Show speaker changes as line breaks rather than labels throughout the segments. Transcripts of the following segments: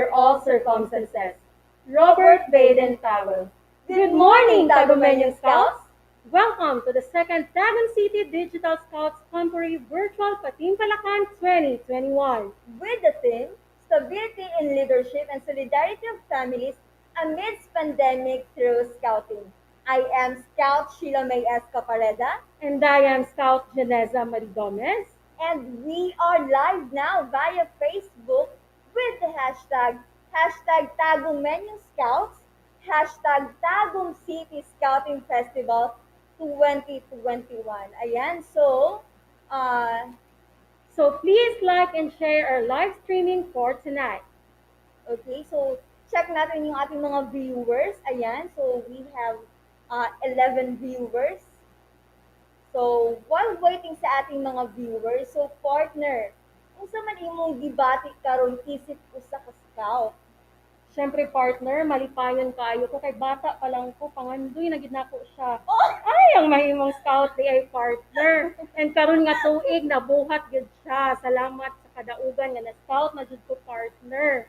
under all circumstances. Robert Baden Powell. Good morning, Tagumeño Scouts! Welcome to the second Tagum City Digital Scouts Camporee Virtual Patimpalakan 2021.
With the theme, Stability in Leadership and Solidarity of Families Amidst Pandemic Through Scouting. I am Scout Sheila May S. Capareda,
And I am Scout Janeza Marie Gomez.
and we are live now via Facebook with the hashtag Tagumeño Scouts, hashtag Tagum City Scouting Festival 2021. Ayan, uh,
So please like and share our live streaming for tonight.
okay, so check natin yung ating mga viewers. Ayan, so we have 11 viewers. So, while waiting sa ating mga viewers, so partner, kung sa man imong gibati karon isip ko sa ka-scout.
Siyempre partner, malipayon kaayo ko kay bata pa lang ko, pangandoy na gid nako siya.
Oh!
Ay, ang mahimong scout di ay partner. And karon nga tuig nabuhat gid siya. Salamat sa kadaugan nga na-scout na jud ko partner.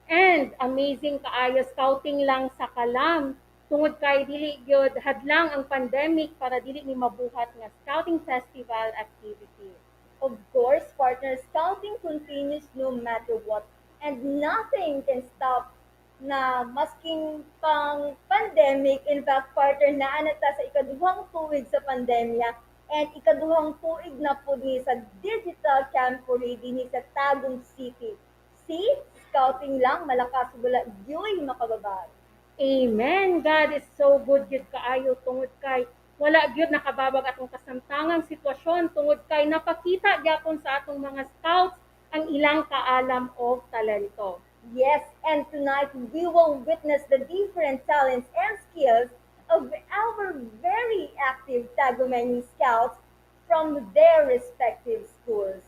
And amazing kaayo scouting lang sa Kalam. Tungod kay dili gyud hadlang ang pandemic para dili ni mabuhat nga scouting festival activity.
Of course, partner, scouting continues no matter what. And nothing can stop na masking pang pandemic. In fact, partner, naanata sa ikaduhang tuig sa pandemya and ikaduhang tuig na po ni sa digital camporee din sa Tagum City. See? Scouting lang, malakas wala yoy makababag.
Amen. God is so good gyud kaayo tungod kay wala gyud nakababag atong kasamtangang sitwasyon tungod kay napakita gyapon sa atong mga scouts ang ilang kaalam o talento.
Yes, and tonight we will witness the different talents and skills of our very active Tagumeño Scouts from their respective schools.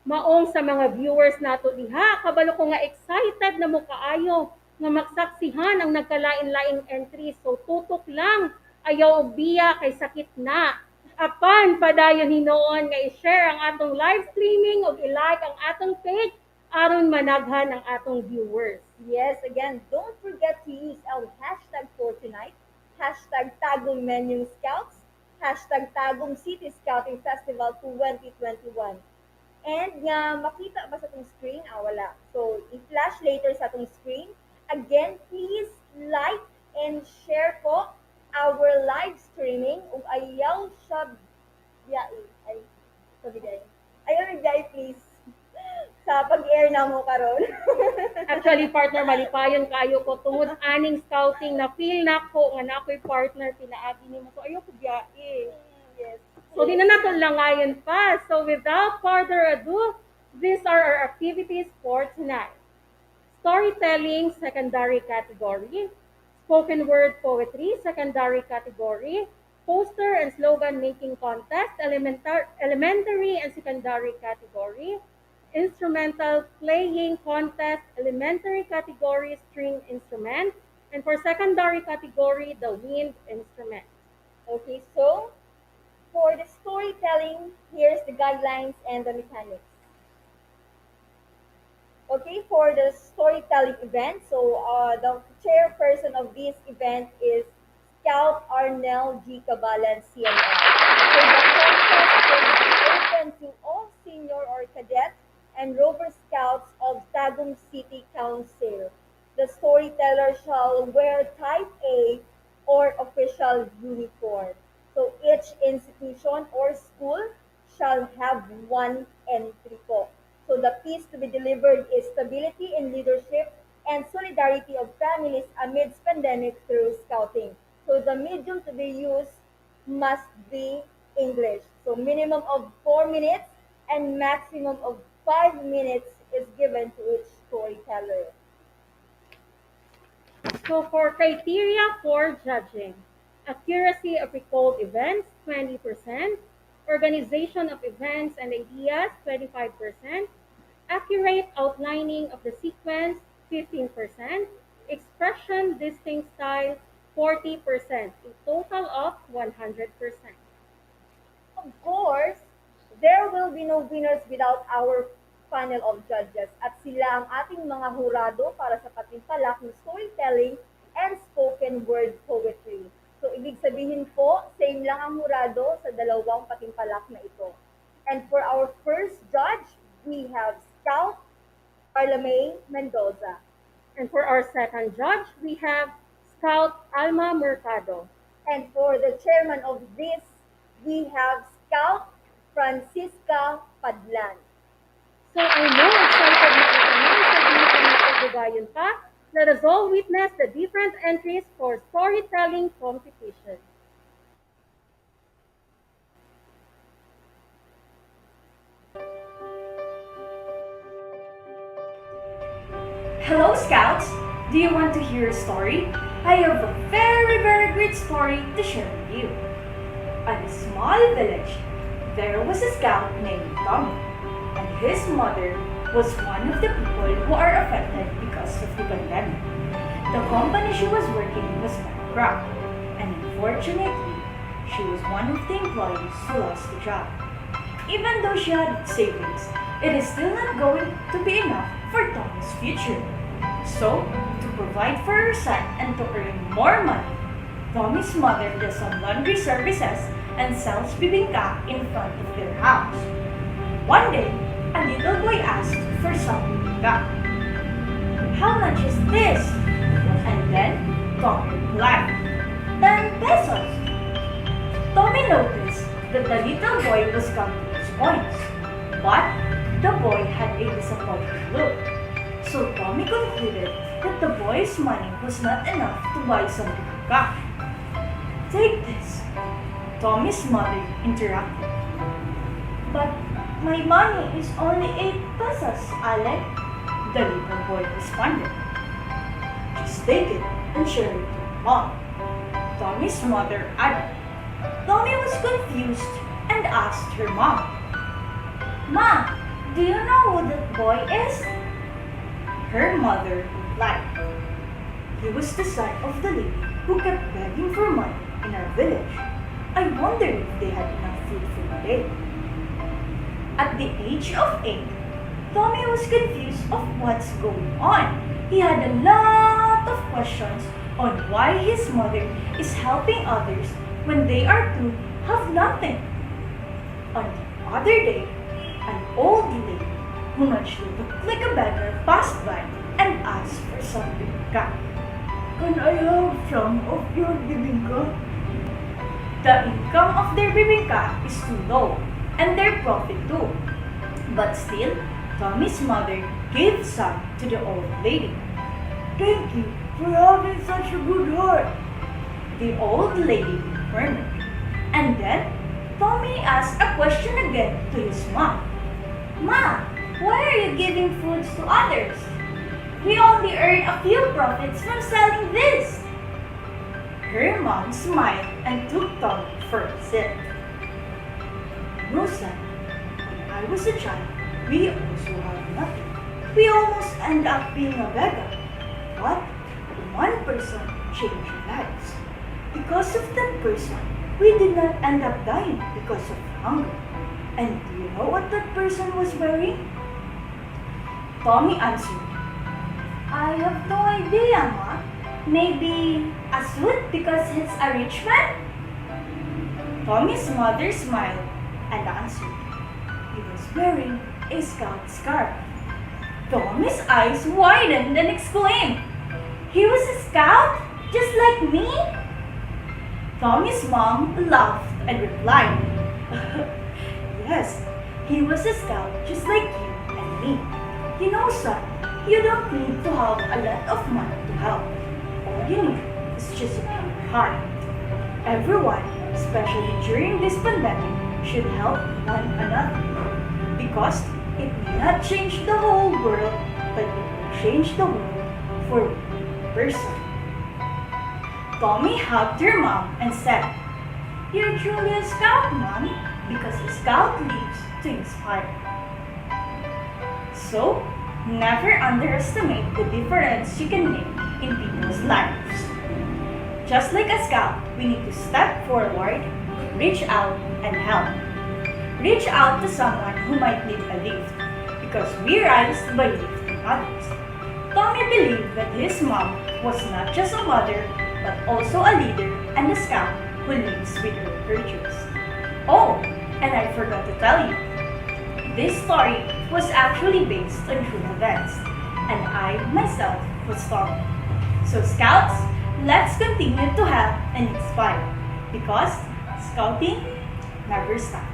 Maong sa mga viewers nato diha, kabalo ko nga excited na mo kaayo nga magsaksihan ang nagkalain-laing entry. So tutok lang, ayaw og biya kay sakit na. Apan padayon hinoon nga i-share ang atong live streaming ug i-like ang atong page aron managhan ang atong viewers.
Yes, again, don't forget to use our hashtag for tonight, hashtag Tagum Menu Scouts, hashtag Tagum City Scouting Festival 2021. And nga, makita ba sa itong screen? Wala. So, i-flash later sa itong screen. Again, please like and share po our live streaming ug ayaw siya biyai. Ay, sabi guys. Ayaw biyai, please. Sa pag-air na mo karon.
Actually, partner, malipayon kayo ko tungod aning scouting na feel na ko nga na ako'y partner pinaagi nimo. So ayo ko biyae.
Yes.
So di na nato langayon pa. So without further ado, these are our activities for tonight. Storytelling, secondary category. Spoken word poetry, secondary category. Poster and slogan making contest, elementary and secondary category. Instrumental playing contest, elementary category string instrument, and for secondary category, the wind instrument.
Okay, so for the storytelling, here's the guidelines and the mechanics. Okay, for the storytelling event, so the chairperson of this event is Scout Arnel G. Cabalan, CMM. So the contest is open to all senior or cadet and rover scouts of Tagum City Council. The storyteller shall wear type A or official uniform. So each institution or school shall have one entry po. So the piece to be delivered is stability in leadership and solidarity of families amidst pandemic through scouting. So the medium to be used must be English. So minimum of 4 minutes and maximum of 5 minutes is given to each storyteller.
So for criteria for judging, accuracy of recalled events, 20%, organization of events and ideas, 25%, accurate outlining of the sequence, 15%, expression distinct style, 40%, a total of 100%.
Of course, there will be no winners without our panel of judges at sila ang ating mga hurado para sa patimpalak ng storytelling and spoken word poetry. So, ibig sabihin po, same lang ang hurado sa dalawang patimpalak na ito. And for our first judge, we have Scout Carlamay Mendoza.
And for our second judge, we have Scout Alma Mercado.
And for the chairman of this, we have Scout Francisca Padlan.
So I know excited na ito na sa dito na pagbugayon pa. Let us all witness the different entries for storytelling competition.
Hello, Scouts! Do you want to hear a story? I have a very great story to share with you. On a small village, there was a scout named Tommy, and his mother was one of the people who are affected because of the pandemic. The company she was working was bankrupt, and unfortunately, she was one of the employees who lost the job. Even though she had savings, it is still not going to be enough for Tommy's future. So, to provide for her son and to earn more money, Tommy's mother does some laundry services and sells bibingka in front of their house. One day, a little boy asked for some bibingka. How much is this? And then, Tommy replied, 10 pesos. Tommy noticed that the little boy was counting his points, but the boy had a disappointed look. So Tommy concluded that the boy's money was not enough to buy some bibingka. Take this, Tommy's mother interrupted. But my money is only 8 pesos, Alec, the little boy responded. Just take it and share it to mom, Tommy's mother added. Tommy was confused and asked her mom, Ma, do you know who that boy is? Her mother replied, he was the son of the lady who kept begging for money in our village. I wonder if they had enough food for the day. At the age of 8, Tommy was confused of what's going on. He had a lot of questions on why his mother is helping others when they are to have nothing. On the other day, an old lady who much looked like a beggar passed by and asked for some bibingka. Can I have some of your bibingka? The income of their bibingka is too low, and their profit too. But still, Tommy's mother gave some to the old lady. Thank you for having such a good heart, the old lady murmured. And then, Tommy asked a question again to his mom. Ma, why are you giving foods to others? We only earn a few profits from selling this. Her mom smiled and took Tommy for a sip. No, son. When I was a child, we also had nothing. We almost end up being a beggar. But one person changed our lives. Because of that person, we did not end up dying because of hunger. And do you know what that person was wearing? Tommy answered, I have no idea, Ma. Maybe a suit because he's a rich man? Tommy's mother smiled and answered, he was wearing a scout scarf. Tommy's eyes widened and exclaimed, he was a scout? Just like me? Tommy's mom laughed and replied, yes, he was a scout just like you and me. You know, son, you don't need to have a lot of money to help. All you need is just a pure heart. Everyone, especially during this pandemic, should help one another. Because it may not change the whole world, but it will change the world for one person. Tommy hugged her mom and said, you're truly a scout, Mommy, because a scout lives to inspire. So, never underestimate the difference you can make in people's lives. Just like a scout, we need to step forward, reach out, and help. Reach out to someone who might need a lift, because we rise by lifting others. Tommy believed that his mom was not just a mother, but also a leader and a scout who lives with her virtues. Oh, and I forgot to tell you, this story was actually based on true events, and I myself was Tommy. So Scouts, let's continue to help and inspire, because Scouting never stops.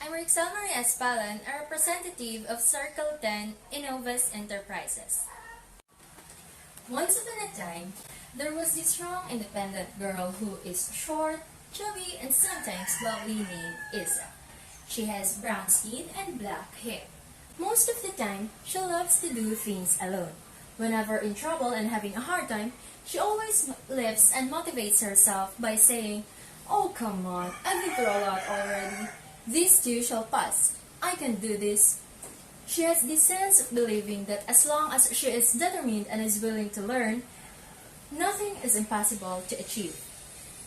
I'm Rixel Maria Espalan, a representative of Circle 10 Innovas Enterprises. Once upon a time, there was this strong, independent girl who is short, chubby, and sometimes lovely named Isa. She has brown skin and black hair. Most of the time, she loves to do things alone. Whenever in trouble and having a hard time, she always lifts and motivates herself by saying, "Oh, come on, I've been through a lot already. This too shall pass. I can do this." She has this sense of believing that as long as she is determined and is willing to learn, nothing is impossible to achieve.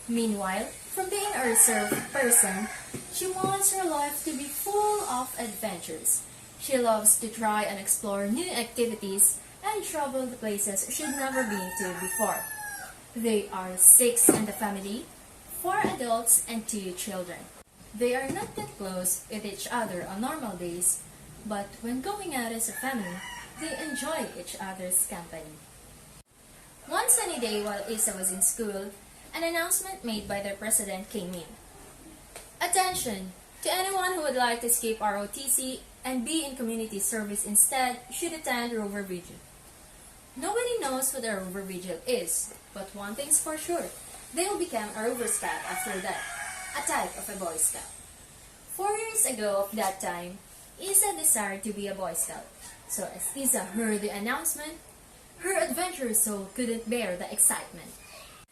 Meanwhile, from being a reserved person, she wants her life to be full of adventures. She loves to try and explore new activities and travel to places she'd never been to before. They are 6 in the family, 4 adults and 2 children. They are not that close with each other on normal days, but when going out as a family, they enjoy each other's company. One sunny day while Isa was in school, an announcement made by their president came in. "Attention! To anyone who would like to skip ROTC and be in community service instead should attend Rover Vigil." Nobody knows what a Rover Vigil is, but one thing's for sure, they will become a Rover Scout after that, a type of a Boy Scout. 4 years ago of that time, Isa desired to be a Boy Scout. So as Isa heard the announcement, her adventurous soul couldn't bear the excitement.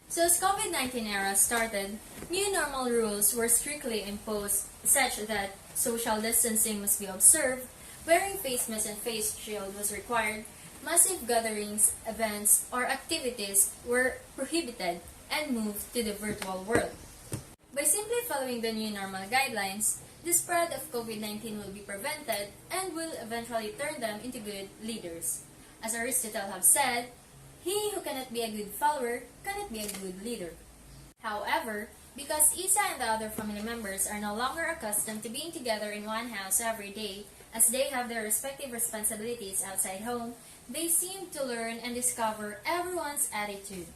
So as COVID-19 era started, new normal rules were strictly imposed such that social distancing must be observed, wearing face mask and face shield was required, massive gatherings, events, or activities were prohibited and moved to the virtual world. By simply following the new normal guidelines, the spread of COVID-19 will be prevented and will eventually turn them into good leaders. As Aristotle have said, "He who cannot be a good follower cannot be a good leader." However, because Isa and the other family members are no longer accustomed to being together in one house every day, as they have their respective responsibilities outside home, they seem to learn and discover everyone's attitude.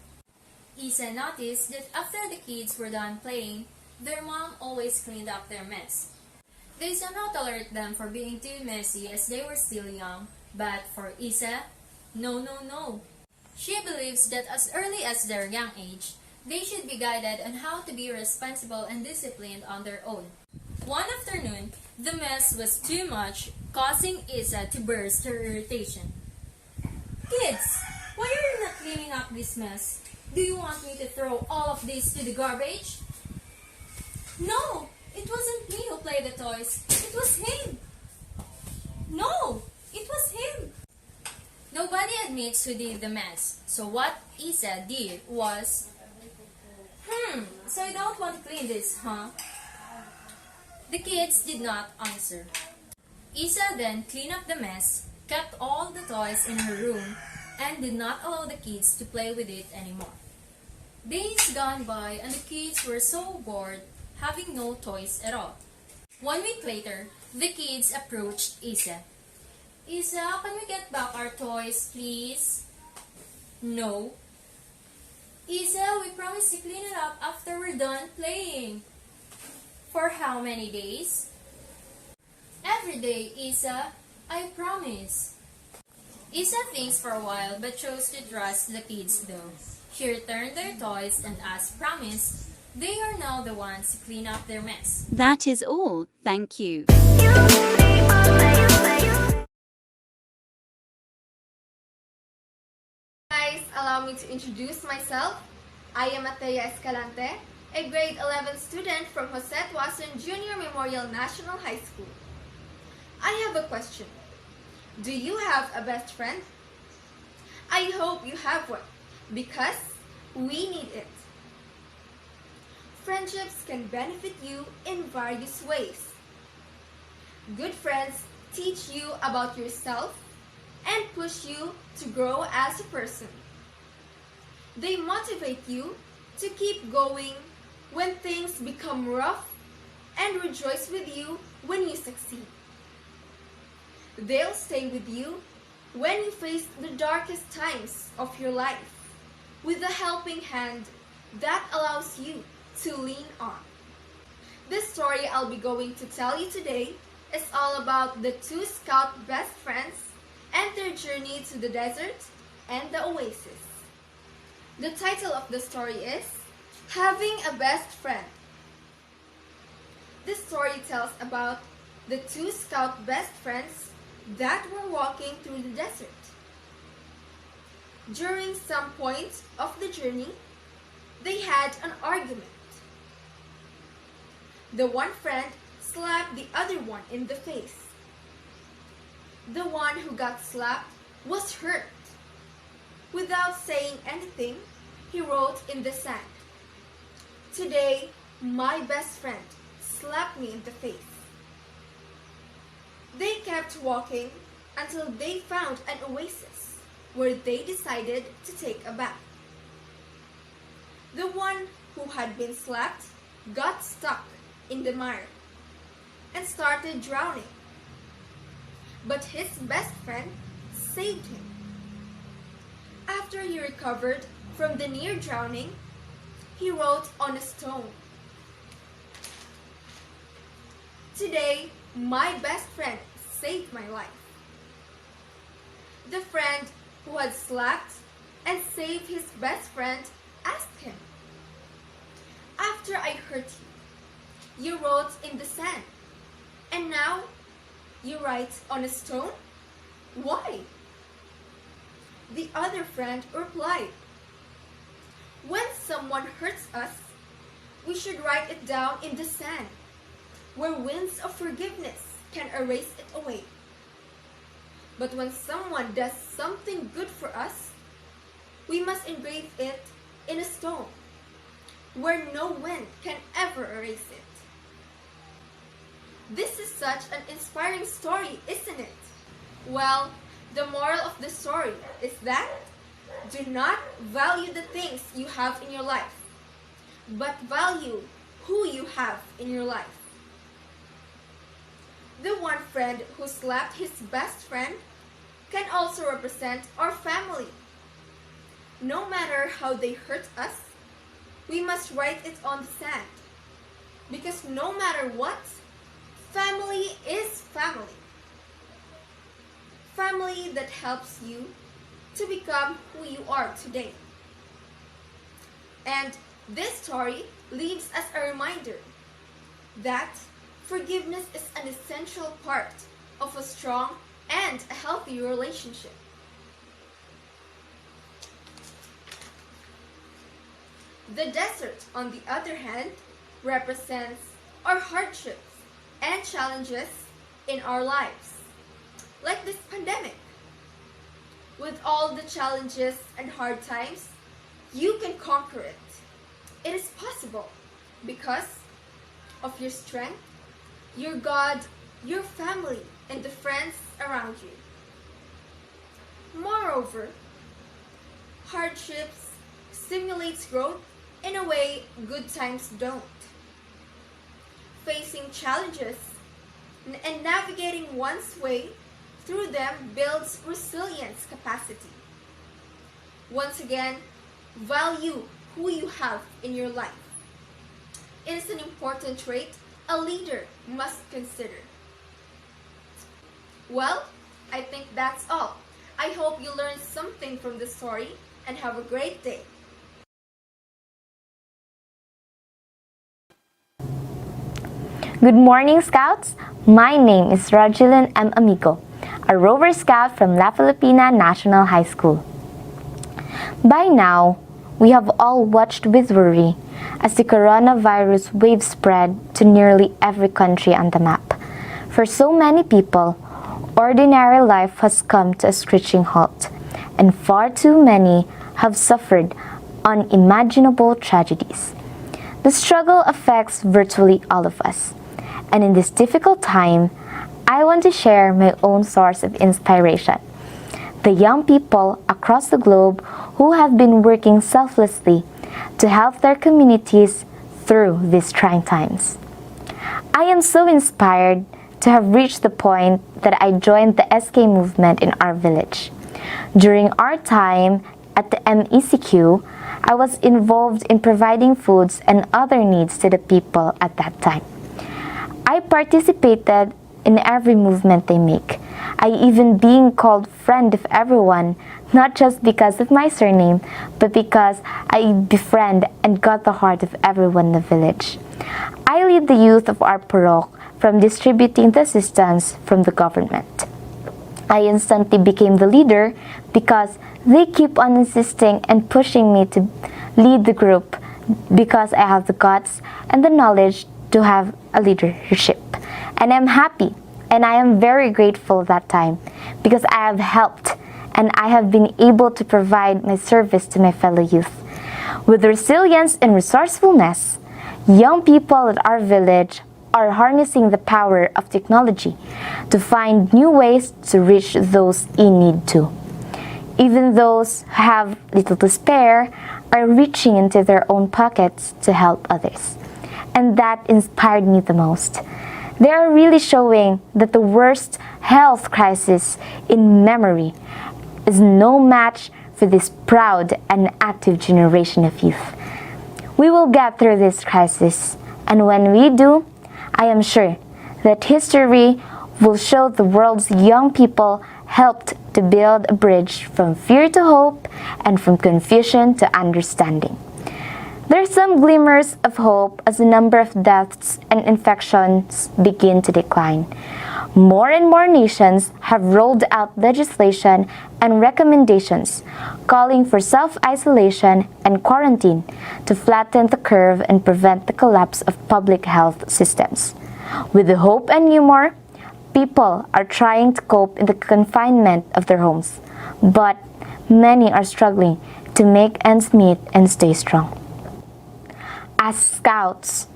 Isa noticed that after the kids were done playing, their mom always cleaned up their mess. They somehow tolerate them for being too messy as they were still young, but for Isa, no, no, no. She believes that as early as their young age, they should be guided on how to be responsible and disciplined on their own. One afternoon, the mess was too much, causing Isa to burst her irritation. "Kids, why are you not cleaning up this mess? Do you want me to throw all of this to the garbage?" "No, it wasn't me who played the toys. It was him." "No, it was him." Nobody admits who did the mess. So what Isa did was, so you don't want to clean this, huh?" The kids did not answer. Isa then cleaned up the mess, kept all the toys in her room, and did not allow the kids to play with it anymore. Days gone by and the kids were so bored, having no toys at all. 1 week later, the kids approached Isa. "Isa, can we get back our toys, please?" "No." "Isa, we promised to clean it up after we're done playing." "For how many days?" "Every day, Isa. I promise." Isa thinks for a while but chose to trust the kids though. She returned their toys and as promised, they are now the ones to clean up their mess.
That is all. Thank you.
Guys, allow me to introduce myself. I am Atea Escalante, a grade 11 student from Jose Tuason Junior Memorial National High School. I have a question. Do you have a best friend? I hope you have one because we need it. Friendships can benefit you in various ways. Good friends teach you about yourself and push you to grow as a person. They motivate you to keep going when things become rough and rejoice with you when you succeed. They'll stay with you when you face the darkest times of your life with a helping hand that allows you to lean on. This story I'll be going to tell you today is all about the two scout best friends and their journey to the desert and the oasis. The title of the story is Having a Best Friend. This story tells about the two scout best friends that were walking through the desert. During some point of the journey, they had an argument. The one friend slapped the other one in the face. The one who got slapped was hurt. Without saying anything, he wrote in the sand, "Today, my best friend slapped me in the face." They kept walking until they found an oasis where they decided to take a bath. The one who had been slapped got stuck in the mire and started drowning. But his best friend saved him. After he recovered from the near drowning, he wrote on a stone, "Today, my best friend saved my life." The friend who had slapped and saved his best friend asked him, "After I hurt you, you wrote in the sand, and now you write on a stone? Why?" The other friend replied, "When someone hurts us, we should write it down in the sand, where winds of forgiveness can erase it away. But when someone does something good for us, we must engrave it in a stone, where no wind can ever erase it." This is such an inspiring story, isn't it? Well, the moral of the story is that do not value the things you have in your life, but value who you have in your life. The one friend who slapped his best friend can also represent our family. No matter how they hurt us, we must write it on the sand. Because no matter what, family is family. Family that helps you to become who you are today. And this story leaves us a reminder that forgiveness is an essential part of a strong and a healthy relationship. The desert, on the other hand, represents our hardships and challenges in our lives, like this pandemic. With all the challenges and hard times, you can conquer it. It is possible because of your strength, your God, your family, and the friends around you. Moreover, hardships stimulates growth in a way good times don't. Facing challenges and navigating one's way through them builds resilience capacity. Once again, value who you have in your life. It is an important trait a leader must consider. Well, I think that's all. I hope you learned something from the story and have a great day.
Good morning, Scouts. My name is Rogelyn M. Amico, a Rover Scout from La Filipina National High School. By now, we have all watched with worry as the coronavirus wave spread to nearly every country on the map, For so many people, ordinary life has come to a screeching halt, and far too many have suffered unimaginable tragedies. The struggle affects virtually all of us, and in this difficult time, I want to share my own source of inspiration: the young people across the globe who have been working selflessly to help their communities through these trying times. I am so inspired to have reached the point that I joined the SK movement in our village. During our time at the MECQ, I was involved in providing foods and other needs to the people at that time. I participated in every movement they make. I even being called friend of everyone, not just because of my surname, but because I befriend and got the heart of everyone in the village. I lead the youth of our parok from distributing the assistance from the government. I instantly became the leader because they keep on insisting and pushing me to lead the group because I have the guts and the knowledge to have a leadership. And I'm happy and I am very grateful that time because I have helped and I have been able to provide my service to my fellow youth. With resilience and resourcefulness, young people at our village are harnessing the power of technology to find new ways to reach those in need too. Even those who have little to spare are reaching into their own pockets to help others. And that inspired me the most. They are really showing that the worst health crisis in memory is no match for this proud and active generation of youth. We will get through this crisis, and when we do, I am sure that history will show the world's young people helped to build a bridge from fear to hope and from confusion to understanding. There are some glimmers of hope as the number of deaths and infections begin to decline. More and more nations have rolled out legislation and recommendations calling for self-isolation and quarantine to flatten the curve and prevent the collapse of public health systems. With the hope and humor, people are trying to cope in the confinement of their homes, but many are struggling to make ends meet and stay strong. As scouts,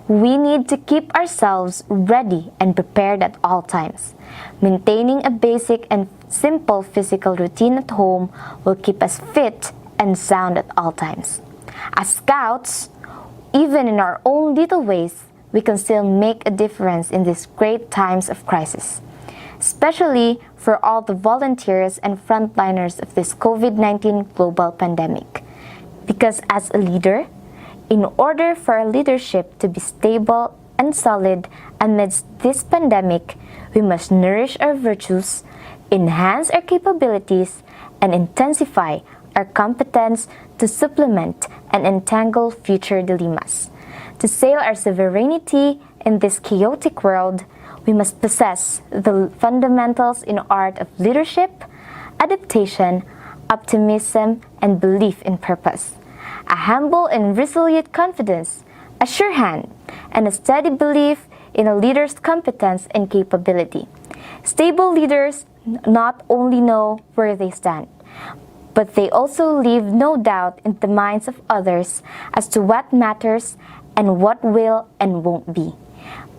we need to keep ourselves ready and prepared at all times. Maintaining a basic and simple physical routine at home will keep us fit and sound at all times. As scouts, even in our own little ways, we can still make a difference in these great times of crisis, especially for all the volunteers and frontliners of this COVID-19 global pandemic. Because as a leader, in order for our leadership to be stable and solid amidst this pandemic, we must nourish our virtues, enhance our capabilities, and intensify our competence to supplement and entangle future dilemmas. To sail our sovereignty in this chaotic world, we must possess the fundamentals in art of leadership, adaptation, optimism, and belief in purpose. A humble and resolute confidence, a sure hand, and a steady belief in a leader's competence and capability. Stable leaders not only know where they stand, but they also leave no doubt in the minds of others as to what matters and what will and won't be.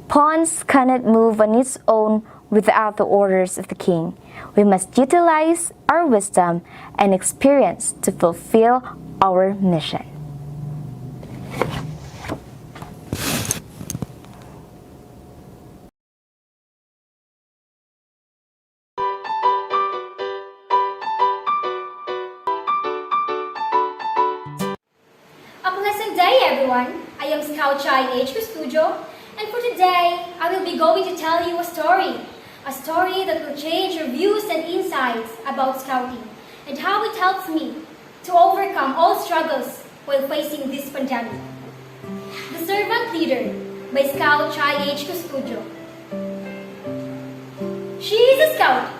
Pawns cannot move on its own without the orders of the king. We must utilize our wisdom and experience to fulfill our mission.
A pleasant day, everyone. I am Scout Chai H. Custudio, and for today, I will be going to tell you a story that will change your views and insights about scouting and how it helps me to overcome all struggles while facing this pandemic. The Servant Leader by Scout Chai H. Custudio. She is a scout.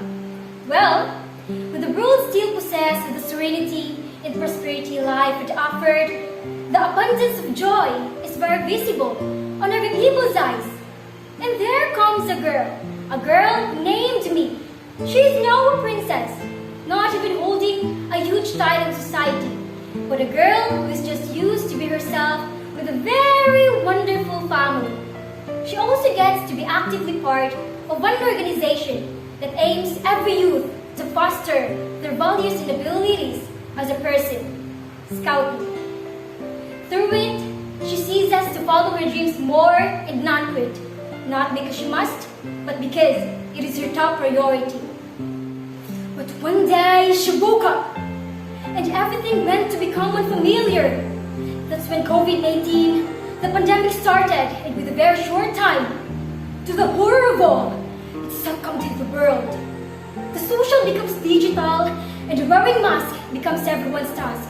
Well, with the world still possessed the serenity and prosperity life had offered, the abundance of joy is very visible on every people's eyes. And there comes a girl A girl named me. She is now a princess, not even holding a huge title in society, but a girl who is just used to be herself with a very wonderful family. She also gets to be actively part of one organization that aims every youth to foster their values and abilities as a person, Scouting. Through it, she sees us to follow her dreams more and not quit, not because she must, but because it is her top priority. But one day she woke up and everything went to become unfamiliar. That's when COVID-19, the pandemic started, and with a very short time, to the horror of all, it succumbed to the world. The social becomes digital and wearing masks becomes everyone's task.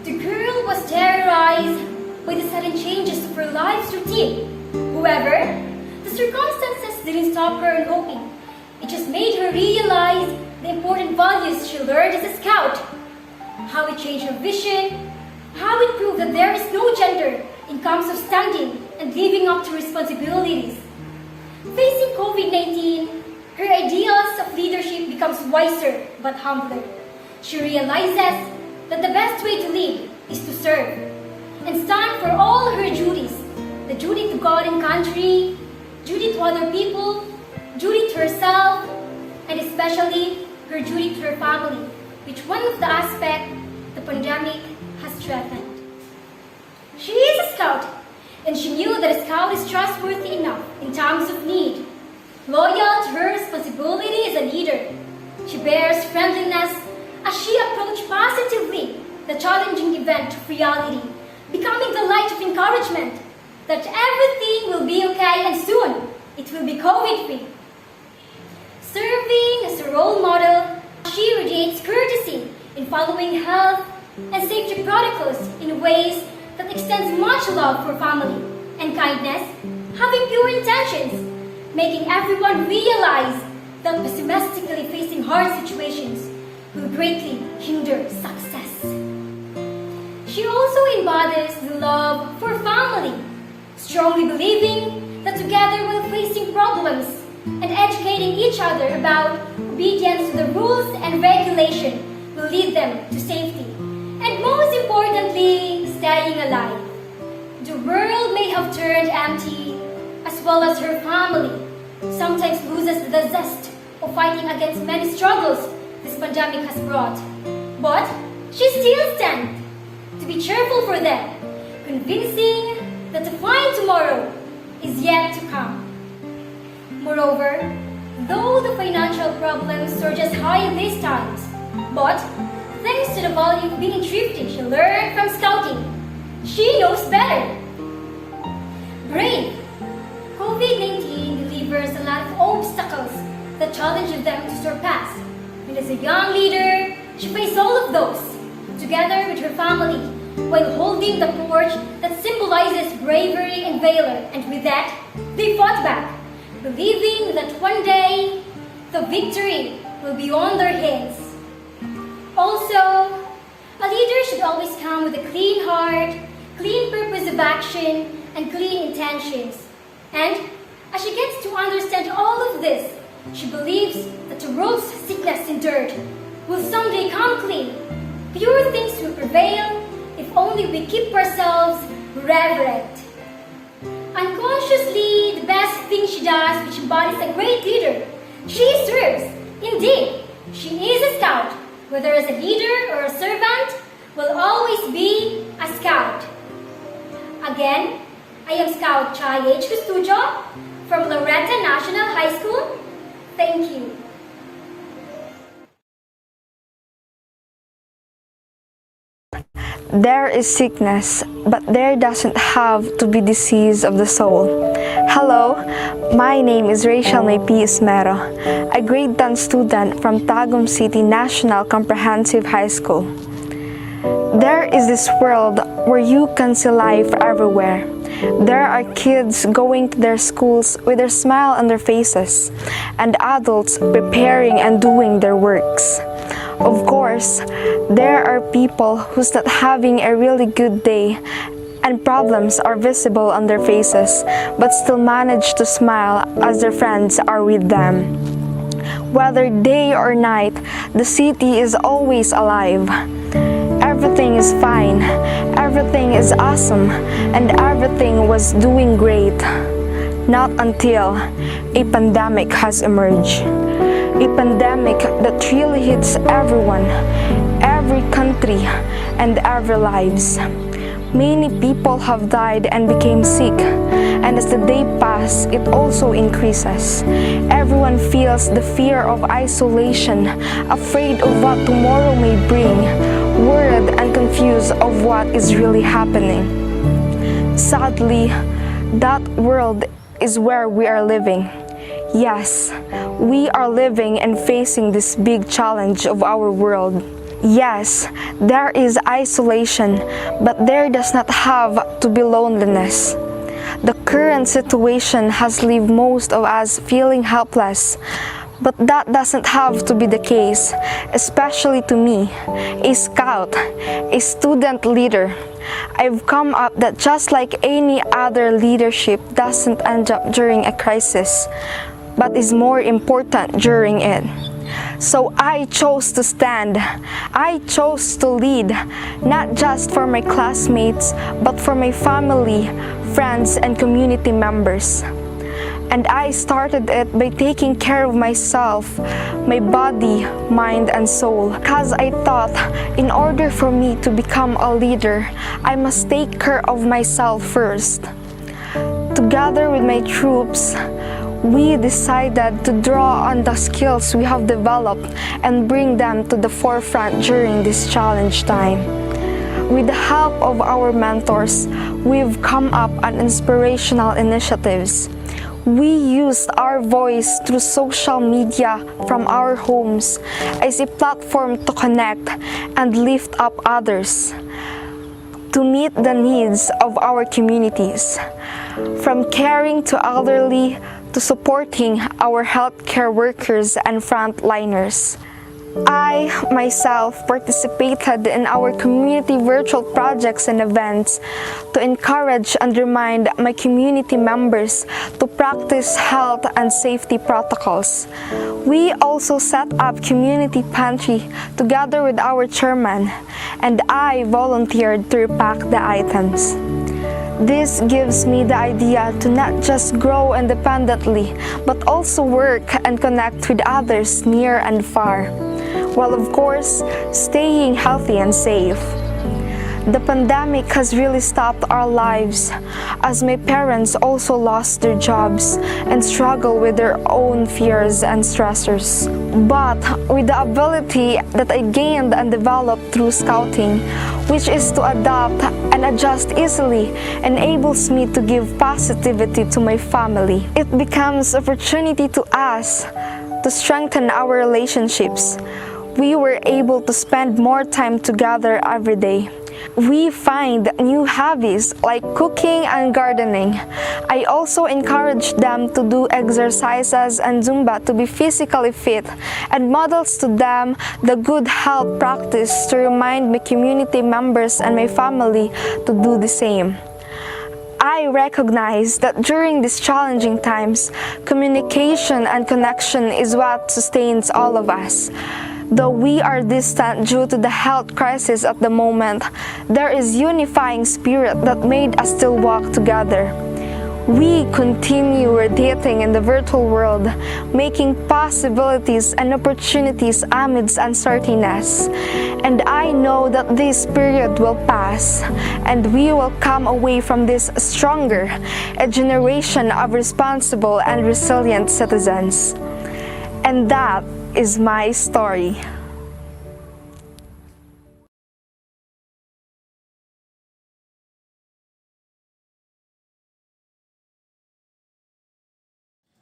The girl was terrorized by the sudden changes of her life's routine. However, the circumstances didn't stop her in hoping. It just made her realize the important values she learned as a scout. How it changed her vision, how it proved that there is no gender in terms of standing and living up to responsibilities. Facing COVID-19, her ideals of leadership becomes wiser but humbler. She realizes that the best way to lead is to serve and stand for all her duties. The duty to God and country, duty to other people, duty to herself, and especially her duty to her family, which one of the aspects the pandemic has threatened. She is a scout, and she knew that a scout is trustworthy enough in times of need, loyal to her responsibility as a leader. She bears friendliness as she approached positively the challenging event of reality, becoming the light of encouragement that everything will be okay and soon it will be COVID-free. Serving as a role model, she radiates courtesy in following health and safety protocols in ways that extends much love for family and kindness, having pure intentions, making everyone realize that pessimistically facing hard situations will greatly hinder success. She also embodies the love for family, strongly believing that together while facing problems and educating each other about obedience to the rules and regulation will lead them to safety, and most importantly, staying alive. The world may have turned empty, as well as her family sometimes loses the zest of fighting against many struggles this pandemic has brought. But she still stands to be cheerful for them, convincing that the fine tomorrow is yet to come. Moreover, though the financial problems surges high in these times, but thanks to the value of being thrifty she learned from scouting, she knows better. Brave! COVID-19 delivers a lot of obstacles that challenge them to surpass. And as a young leader, she faced all of those, together with her family, while holding the torch that symbolizes bravery and valor. And with that, they fought back, believing that one day, the victory will be on their hands. Also, a leader should always come with a clean heart, clean purpose of action, and clean intentions. And as she gets to understand all of this, she believes that the world's sickness and dirt will someday come clean. Pure things will prevail if only we keep ourselves reverent. Unconsciously, the best thing she does, which embodies a great leader, she serves. Indeed, she is a scout. Whether as a leader or a servant, will always be a scout. Again, I am Scout Chai H. Custudio from Loretta National High School. Thank you.
There is sickness, but there doesn't have to be disease of the soul. Hello, my name is Rachel May P. Ismero, a grade 10 student from Tagum City National Comprehensive High School. There is this world where you can see life everywhere. There are kids going to their schools with their smile on their faces, and adults preparing and doing their works. Of course, there are people who's not having a really good day, and problems are visible on their faces, but still manage to smile as their friends are with them. Whether day or night, the city is always alive. Everything is fine, everything is awesome, and everything was doing great. Not until a pandemic has emerged. A pandemic that really hits everyone, every country, and every lives. Many people have died and became sick, and as the day passes, it also increases. Everyone feels the fear of isolation, afraid of what tomorrow may bring, worried and confused of what is really happening. Sadly, that world is where we are living. Yes, we are living and facing this big challenge of our world. Yes, there is isolation, but there does not have to be loneliness. The current situation has left most of us feeling helpless, but that doesn't have to be the case, especially to me, a scout, a student leader. I've come up that just like any other leadership doesn't end up during a crisis, but is more important during it. So I chose to stand. I chose to lead, not just for my classmates, but for my family, friends, and community members. And I started it by taking care of myself, my body, mind, and soul. Because I thought in order for me to become a leader, I must take care of myself first. Together with my troops, we decided to draw on the skills we have developed and bring them to the forefront during this challenge time. With the help of our mentors, we've come up with inspirational initiatives. We used our voice through social media from our homes as a platform to connect and lift up others, to meet the needs of our communities, from caring to elderly to supporting our healthcare workers and frontliners. I myself participated in our community virtual projects and events to encourage and remind my community members to practice health and safety protocols. We also set up community pantry together with our chairman, and I volunteered to repack the items. This gives me the idea to not just grow independently, but also work and connect with others near and far, while of course, staying healthy and safe. The pandemic has really stopped our lives, as my parents also lost their jobs and struggle with their own fears and stressors. But with the ability that I gained and developed through scouting, which is to adapt and adjust easily, enables me to give positivity to my family. It becomes opportunity to us to strengthen our relationships. We were able to spend more time together every day. We find new hobbies like cooking and gardening. I also encourage them to do exercises and Zumba to be physically fit, and models to them the good health practice to remind my community members and my family to do the same. I recognize that during these challenging times, communication and connection is what sustains all of us. Though we are distant due to the health crisis at the moment, there is unifying spirit that made us still walk together. We continue radiating in the virtual world, making possibilities and opportunities amidst uncertainties. And I know that this period will pass, and we will come away from this stronger, a generation of responsible and resilient citizens. And that is my story.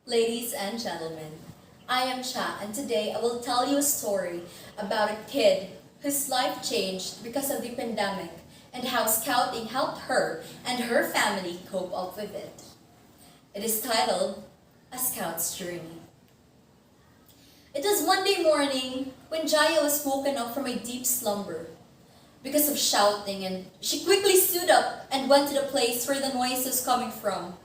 Ladies and gentlemen, I am Cha, and today I will tell you a story about a kid whose life changed because of the pandemic and how scouting helped her and her family cope up with it. It is titled A Scout's Journey. It was Monday morning when Jaya was woken up from a deep slumber. because of shouting, and she quickly stood up and went to the place where the noise was coming from.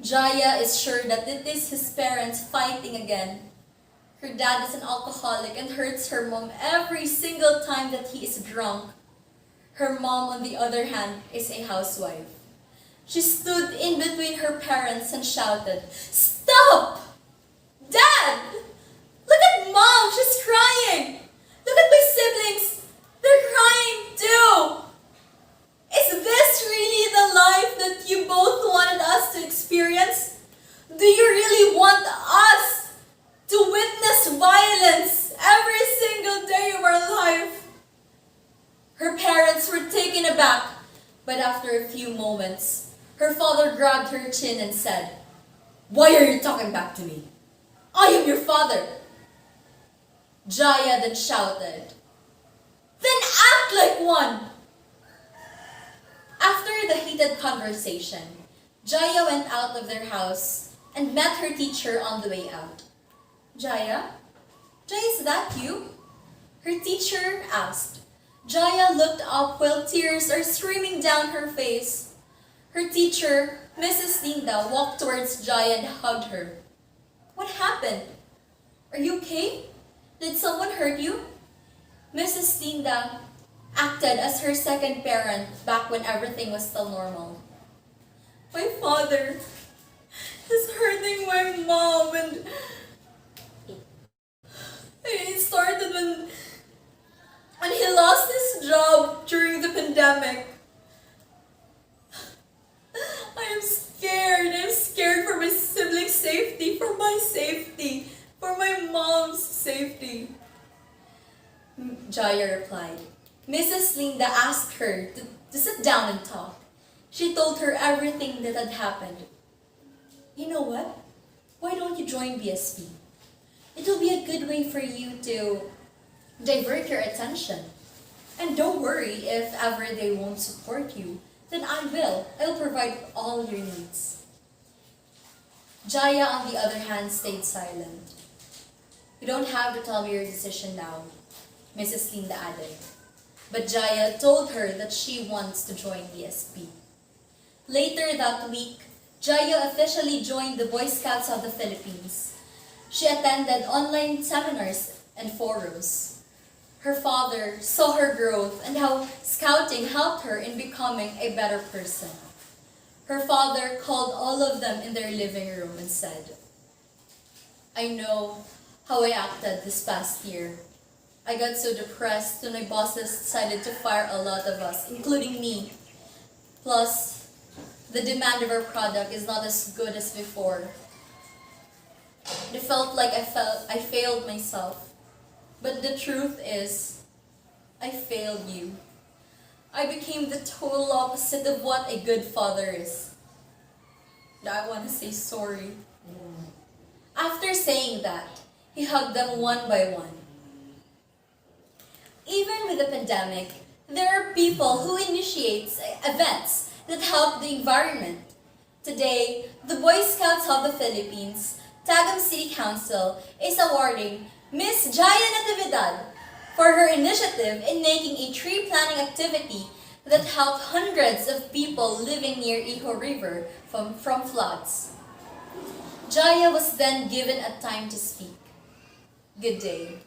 Jaya is sure that it is his parents fighting again. Her dad is an alcoholic and hurts her mom every single time that he is drunk. Her mom, on the other hand, is a housewife. She stood in between her parents and shouted, "Stop! Dad! Look at mom! She's crying! Look at my siblings! They're crying too! Is this really the life that you both wanted us to experience? Do you really want us to witness violence every single day of our life?" Her parents were taken aback, but after a few moments, her father grabbed her chin and said, "Why are you talking back to me? I am your father." Jaya then shouted, "Then act like one!" After the heated conversation, Jaya went out of their house and met her teacher on the way out. "Jaya? Jaya, is that you?" her teacher asked. Jaya looked up while tears are streaming down her face. Her teacher, Mrs. Linda, walked towards Jaya and hugged her. "What happened? Are you okay? Did someone hurt you?" Mrs. Linda acted as her second parent back when everything was still normal. "My father is hurting my mom, and it started when he lost his job during the pandemic. I'm scared. I'm scared for my siblings' safety, for my safety, for my mom's safety." Jaya replied. Mrs. Linda asked her to sit down and talk. She told her everything that had happened. "You know what? Why don't you join BSP? It will be a good way for you to divert your attention. And don't worry if ever they won't support you. Then I will. I will provide all your needs." Jaya, on the other hand, stayed silent. "You don't have to tell me your decision now," Mrs. Linda added. But Jaya told her that she wants to join BSP. Later that week, Jaya officially joined the Boy Scouts of the Philippines. She attended online seminars and forums. Her father saw her growth and how scouting helped her in becoming a better person. Her father called all of them in their living room and said, "I know how I acted this past year. I got so depressed when my bosses decided to fire a lot of us, including me. Plus, the demand of our product is not as good as before. It felt like I failed myself. But the truth is, I failed you. I became the total opposite of what a good father is. And I want to say sorry." After saying that, he hugged them one by one. Even with the pandemic, there are people who initiate events that help the environment. Today, the Boy Scouts of the Philippines, Tagum City Council, is awarding Miss Jaya Natividad for her initiative in making a tree planting activity that helped hundreds of people living near Iho River from floods. Jaya was then given a time to speak. "Good day.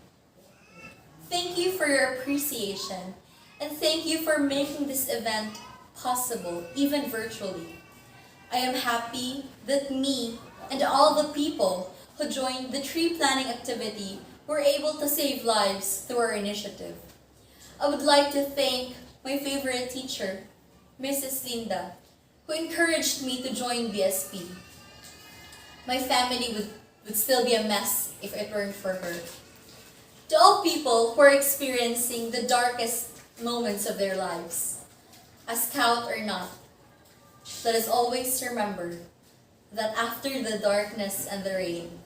Thank you for your appreciation, and thank you for making this event possible, even virtually. I am happy that me and all the people who joined the tree planting activity were able to save lives through our initiative. I would like to thank my favorite teacher, Mrs. Linda, who encouraged me to join BSP. My family would still be a mess if it weren't for her. To all people who are experiencing the darkest moments of their lives, a scout or not, let us always remember that after the darkness and the rain,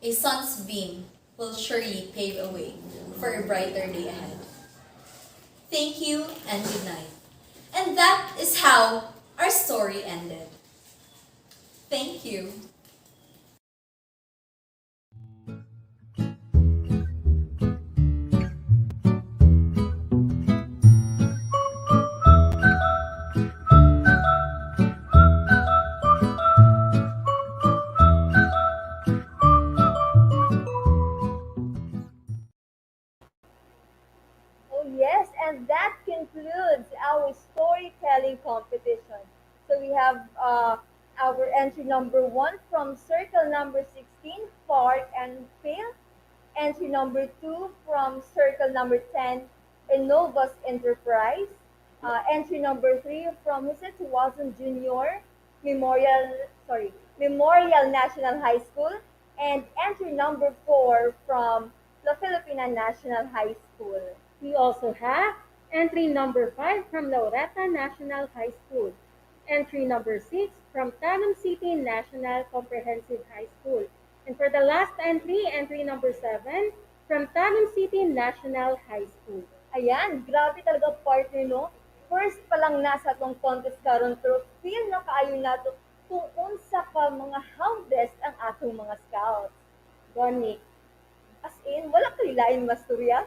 a sun's beam will surely pave a way for a brighter day ahead. Thank you and good night." And that is how our story ended. Thank you.
Yes, and that concludes our storytelling competition. So we have our entry number one from circle number 16, Park and Phil. Entry number two from circle number 10, Innovas Enterprise. Entry number three from Jose Tuwazon Jr. Memorial National High School. And entry number four from La Filipina National High School.
We also have entry number 5 from Laureta National High School, entry number 6 from Tagum City National Comprehensive High School, and for the last entry, entry number 7 from Tagum City National High School.
Ayan, grabe talaga partner, no? First pa lang nasa tong contest karon pero feel na kaayo nato kung unsa ka mga humblest ang atong mga scouts.
Goni.
As in, wala kay lain masturya.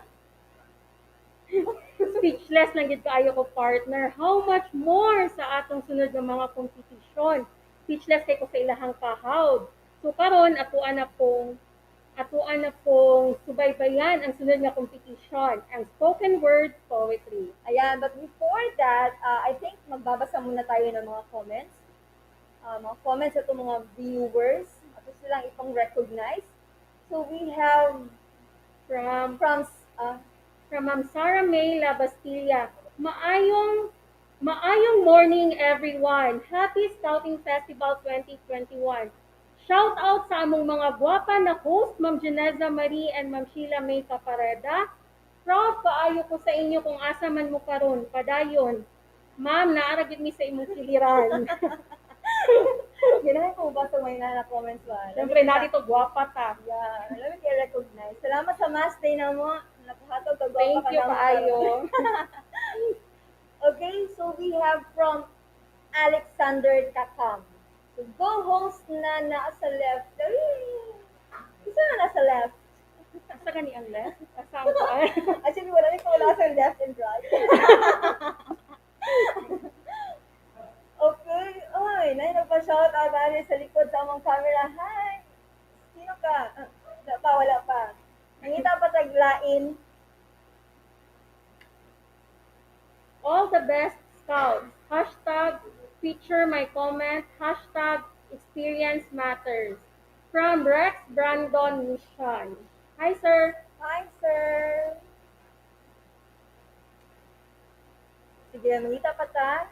Speechless lang gid kaayo ko partner. How much more sa atong sunod nga mga kompetisyon. Speechless kay ko sa ilahang kahawd. So karon atuan na pong subaybayan ang sunod nga kompetisyon, ang spoken word poetry.
Ayan, but before that, I think magbabasa muna tayo ng mga comments. Mga comments sa mga viewers. Ato silang ipang recognize. So we have
From
from
from Ma'am Sarah May Labastilla. Maayong morning everyone. Happy Scouting Festival 2021. Shout out sa among mga gwapa na host, Ma'am Janeza Marie and Ma'am Sheila May Capareda. Proud paayo ko sa inyo kung asa man mo karon, padayon. Ma'am, naara gid mi sa imong kiliran.
ginahin ko ba sa may na comments ba?
Siyempre, narito gwapa ta.
Yeah, let me recognize. Salamat sa mass day na mo. Nakahatog ka
Thank you kaayo.
Okay, so we have from Alexander Takam. So go host na nasa left. Isa na nasa left.
Asa gani ang left? Asa ang pa?
Actually, wala rin ko wala sa left and right. Okay. Oy, nay nagpa-shout out ani sa likod sa among camera. Hi. Sino ka? Wala pa. Nangita pa taglain.
All the best scouts. Hashtag feature my comment. Hashtag experience matters. From Rex Brandon Mission. Hi, sir.
Hi, sir. Sige, mangita pa ta.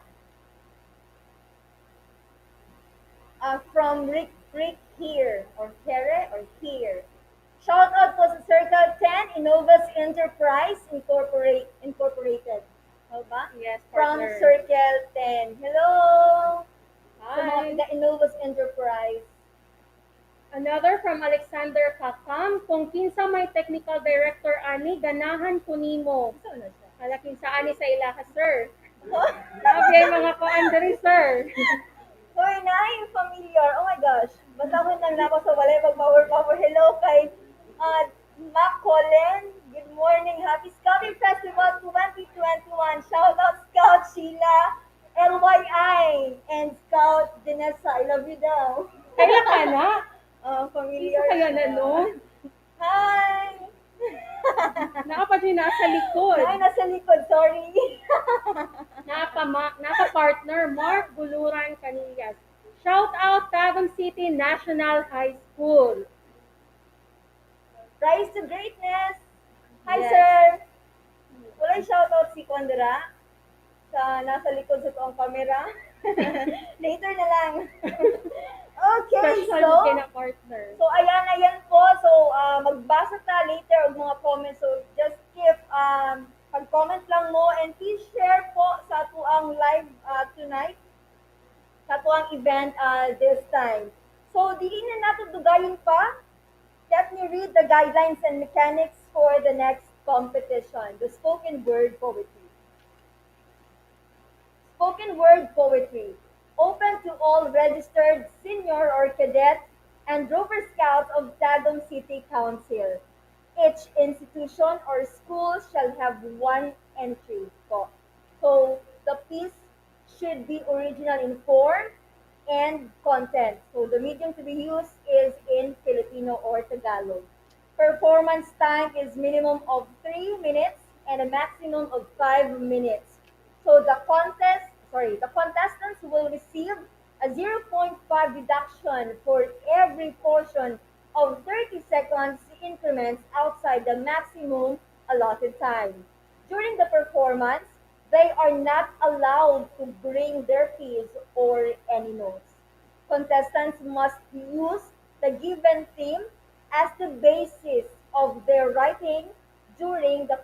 From Rick here, or Kere, or here. Shout out po sa Circle 10, Innovas Enterprise Incorporated. How ba?
Yes,
From
partner.
Circle 10. Hello! Sa
Hi.
mga Innovas Enterprise.
Another from Alexander Kakam. Kung kinsa may technical director ani, ganahan ko nimo.
Saan na siya?
Halakin sa ani sa ilaha, sir. Grabe ang mga kuandari, sir.
Hoy, naay familiar. Oh my gosh. Basta ko nang nako sa walay power. Hello kay Mac Colin. Good morning. Happy Scouting Festival 2021. Shout out Scout Sheila, LYI, and Scout Janessa. I love you daw.
Kaya ka na?
Familiar.
Isa kaya na, no?
Hi!
Nakapa dyan nasa likod.
Ay, nasa likod. Sorry.
Naka-partner Mark Buluran Canillas. Shout out Tagum City National High School.
Rise to greatness. Hi,
Yes.
sir. Walay shoutout si Kondra sa nasa likod sa toong camera. Later na lang. Okay,
Special kay na partner.
so ayan po. So magbasa ta later og mga comments. So just keep pag-comment lang mo and please share po sa atuang live tonight sa atuang event this time. So dili na nato dugayin pa. Let me read the guidelines and mechanics for the next competition, the spoken word poetry. Spoken word poetry, open to all registered senior or cadet and Rover Scouts of Tagum City Council. Each institution or school shall have one entry po. So the piece should be original in form and content. So the medium to be used is in Filipino or Tagalog. Performance time is minimum of 3 minutes and a maximum of 5 minutes. So the contestants will receive a zero point 0.5 deduction for every portion of 30 seconds increments outside the maximum allotted time. During the performance, they are not allowed to bring their keys or any notes. Contestants must use the given theme as the basis of their writing during the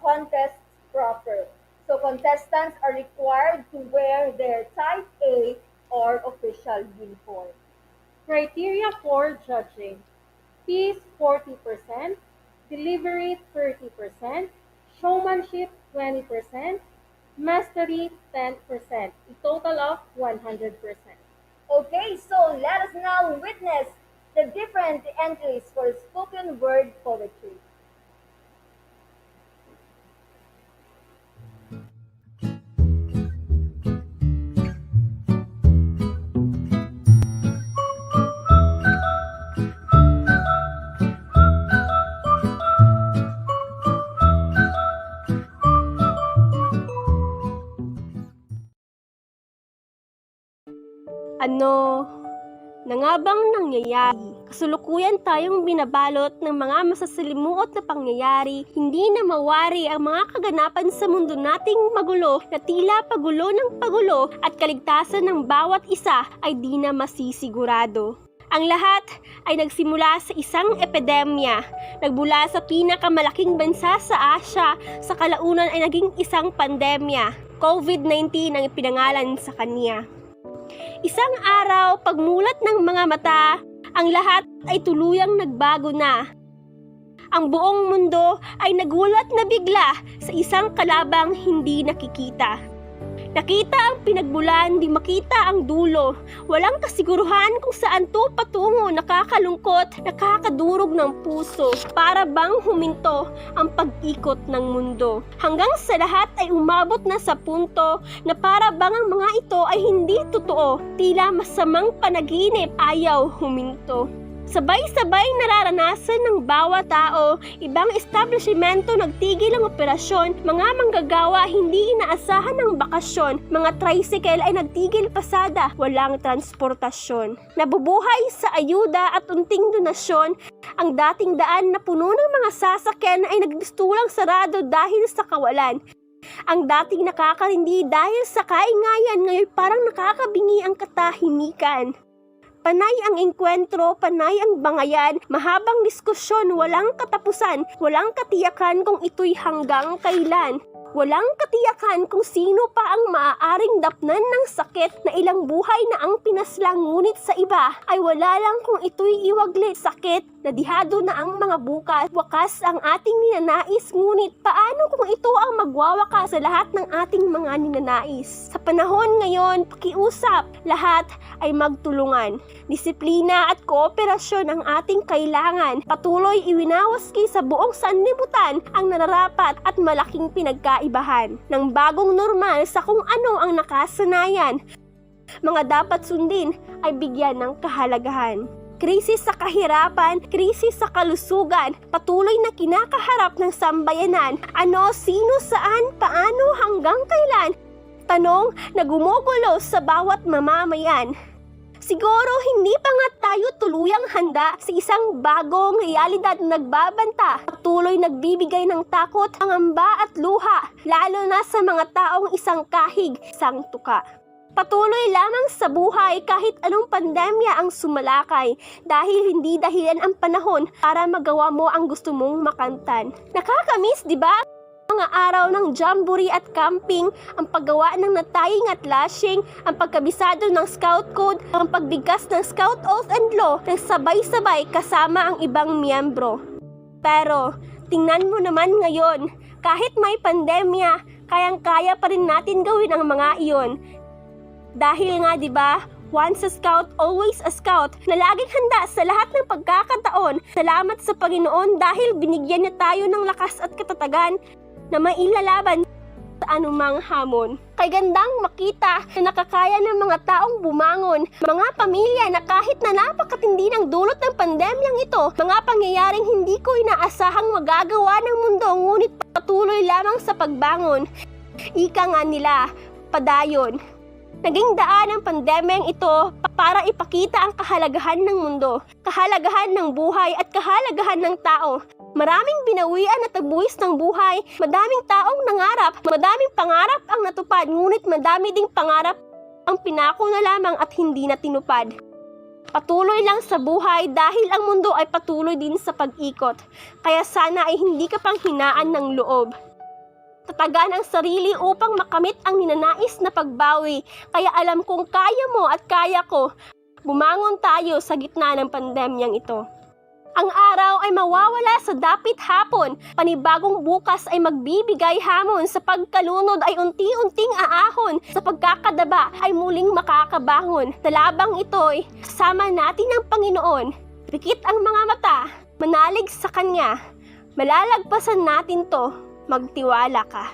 contest proper. So contestants are required to wear their type A or official uniform.
Criteria for judging: fees 40%, delivery 30%, showmanship 20%, mastery 10%, a total of 100%.
Okay, so let us now witness the different entries for spoken word poetry.
Ano na nga bang nangyayari? Kasulukuyan tayong binabalot ng mga masasalimuot na pangyayari, hindi na mawari ang mga kaganapan sa mundo nating magulo na tila pagulo ng pagulo at kaligtasan ng bawat isa ay di na masisigurado. Ang lahat ay nagsimula sa isang epidemya. Nagbula sa pinakamalaking bansa sa Asya, sa kalaunan ay naging isang pandemya. COVID-19 ang ipinangalan sa kanya. Isang araw, pagmulat ng mga mata, ang lahat ay tuluyang nagbago na. Ang buong mundo ay nagulat na bigla sa isang kalabang hindi nakikita. Nakita ang pinagbulan, di makita ang dulo. Walang kasiguruhan kung saan to patungo, nakakalungkot, nakakadurog ng puso. Para bang huminto ang pag-ikot ng mundo. Hanggang sa lahat ay umabot na sa punto na para bang ang mga ito ay hindi totoo. Tila masamang panaginip, ayaw huminto. Sabay-sabay nararanasan ng bawat tao, ibang establishmento nagtigil ang operasyon, mga manggagawa hindi inaasahan ng bakasyon, mga tricycle ay nagtigil pasada, walang transportasyon. Nabubuhay sa ayuda at unting donasyon, ang dating daan na puno ng mga sasakyan ay nagbistulang sarado dahil sa kawalan. Ang dating nakakarindi dahil sa kaingayan, ngayon parang nakakabingi ang katahimikan. Panay ang engkwentro, panay ang bangayan, mahabang diskusyon, walang katapusan, walang katiyakan kung ito'y hanggang kailan. Walang katiyakan kung sino pa ang maaaring dapnan ng sakit na ilang buhay na ang pinaslang, ngunit sa iba ay wala lang kung ito'y iwaglit. Sakit na dihado na ang mga bukas, wakas ang ating ninanais, ngunit paano kung ito ang magwawakas sa lahat ng ating mga ninanais? Sa panahon ngayon, pakiusap, lahat ay magtulungan. Disiplina at kooperasyon ang ating kailangan. Patuloy iwinawaski sa buong sanlibutan ang nararapat at malaking pinagkaibahan ng bagong normal sa kung ano ang nakasanayan. Mga dapat sundin ay bigyan ng kahalagahan. Krisis sa kahirapan, krisis sa kalusugan, patuloy na kinakaharap ng sambayanan. Ano, sino, saan, paano, hanggang kailan? Tanong na gumugulo sa bawat mamamayan. Siguro hindi pa nga tayo tuluyang handa sa isang bagong realidad na nagbabanta. Patuloy nagbibigay ng takot, pangamba at luha, lalo na sa mga taong isang kahig, isang tuka. Patuloy lamang sa buhay kahit anong pandemya ang sumalakay dahil hindi dahilan ang panahon para magawa mo ang gusto mong makantan. Nakakamiss, di ba? Mga araw ng jamboree at camping, ang paggawa ng nataying at lashing, ang pagkabisado ng scout code, ang pagbigkas ng scout oath and law ng sabay-sabay kasama ang ibang miyembro. Pero, tingnan mo naman ngayon, kahit may pandemya, kayang-kaya pa rin natin gawin ang mga iyon. Dahil nga 'di ba, once a scout, always a scout, na laging handa sa lahat ng pagkakataon. Salamat sa Panginoon dahil binigyan niya tayo ng lakas at katatagan na mailalaban sa anumang hamon. Kay gandang makita na nakakaya ng mga taong bumangon, mga pamilya na kahit na napakatindi ng dulot ng pandemyang ito, mga pangyayaring hindi ko inaasahang magagawa ng mundo ngunit patuloy lamang sa pagbangon. Ika nga nila, padayon. Naging daan ang pandemyang ito para ipakita ang kahalagahan ng mundo, kahalagahan ng buhay at kahalagahan ng tao. Maraming binawian at nagbuwis ng buhay, madaming taong nangarap, madaming pangarap ang natupad, ngunit madami ding pangarap ang pinako na lamang at hindi na tinupad. Patuloy lang sa buhay dahil ang mundo ay patuloy din sa pag-ikot, kaya sana ay hindi ka pang hinaan ng loob. Tatagan ang sarili upang makamit ang ninanais na pagbawi, kaya alam kong kaya mo at kaya ko. Bumangon tayo sa gitna ng pandemyang ito. Ang araw ay mawawala sa dapit hapon, panibagong bukas ay magbibigay hamon, sa pagkalunod ay unti-unting aahon, sa pagkakadaba ay muling makakabangon. Sa labang ito'y kasama natin ang Panginoon. Pikit ang mga mata, manalig sa Kanya. Malalagpasan natin to, magtiwala ka.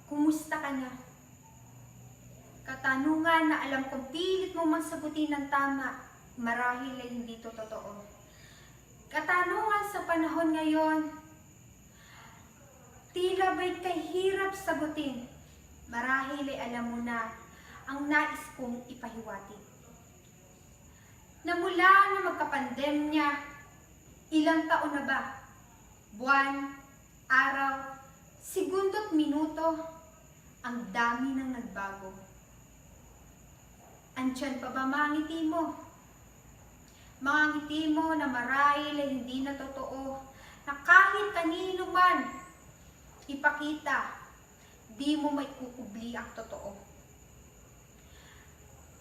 Kumusta ka na? Katanungan na alam kong pilit mo mang sagutin ng tama, marahil ay hindi to totoo. Katanungan sa panahon ngayon, tila ba'y kahirap sagutin, marahil ay alam mo na ang nais kong ipahiwatig. Na mula na magkapandemya, ilang taon na ba? Buwan, araw, segundo at minuto, ang dami nang nagbago. Andyan pa ba mga ngiti mo? Mga ngiti mo na marahil ay hindi na totoo, na kahit kanino man ipakita, di mo may kukubli ang totoo.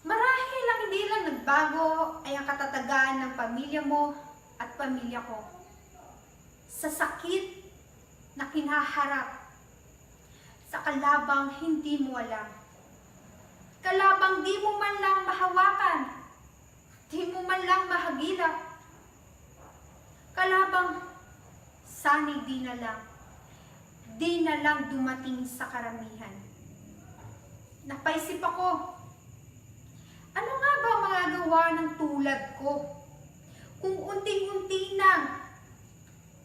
Marahil ang hindi lang nagbago ay ang katatagan ng pamilya mo at pamilya ko. Sa sakit na kinaharap, sa kalabang hindi mo alam. Kalabang di mo man lang mahawakan, di mo man lang mahagilap. Kalabang sana'y di na lang dumating sa karamihan. Napaisip ako, ano nga ba magagawa ng tulad ko kung unti-unti nang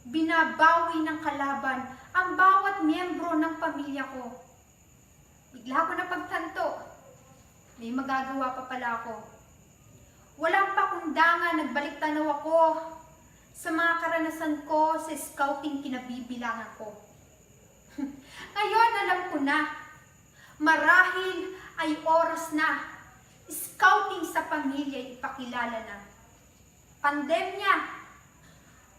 binabawi ng kalaban ang bawat miyembro ng pamilya ko? Bigla ko napagtanto, may magagawa pa pala ako. Walang pakundangan, nagbalik tanaw ako sa mga karanasan ko sa scouting kinabibilangan ko. Ngayon alam ko na, marahil ay oras na, scouting sa pamilya ipakilala na. Pandemya,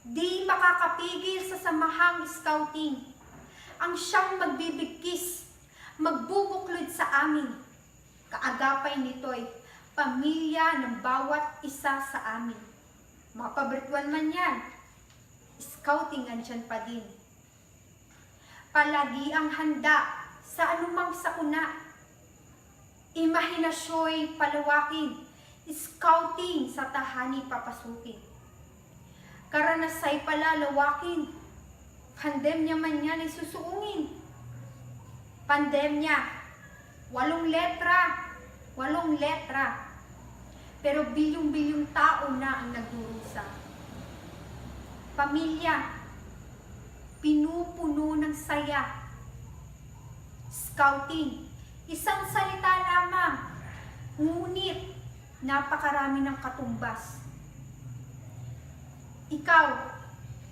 di makakapigil sa samahang scouting. Ang siyang magbibigkis, magbubuklod sa amin. Kaagapay nito'y pamilya ng bawat isa sa amin. Makapabritual man yan, scouting andyan pa din. Palagi ang handa sa anumang sakuna. Imahinasyo'y palawakin, scouting sa tahani papasukin. Karanasay palalawakin, pandemya man yan ay susuungin. Pandemya, 8 letra, pero bilyong-bilyong tao na ang nagdurusa. Pamilya, pinupuno ng saya. Scouting, isang salita lamang, ngunit napakarami ng katumbas. Ikaw,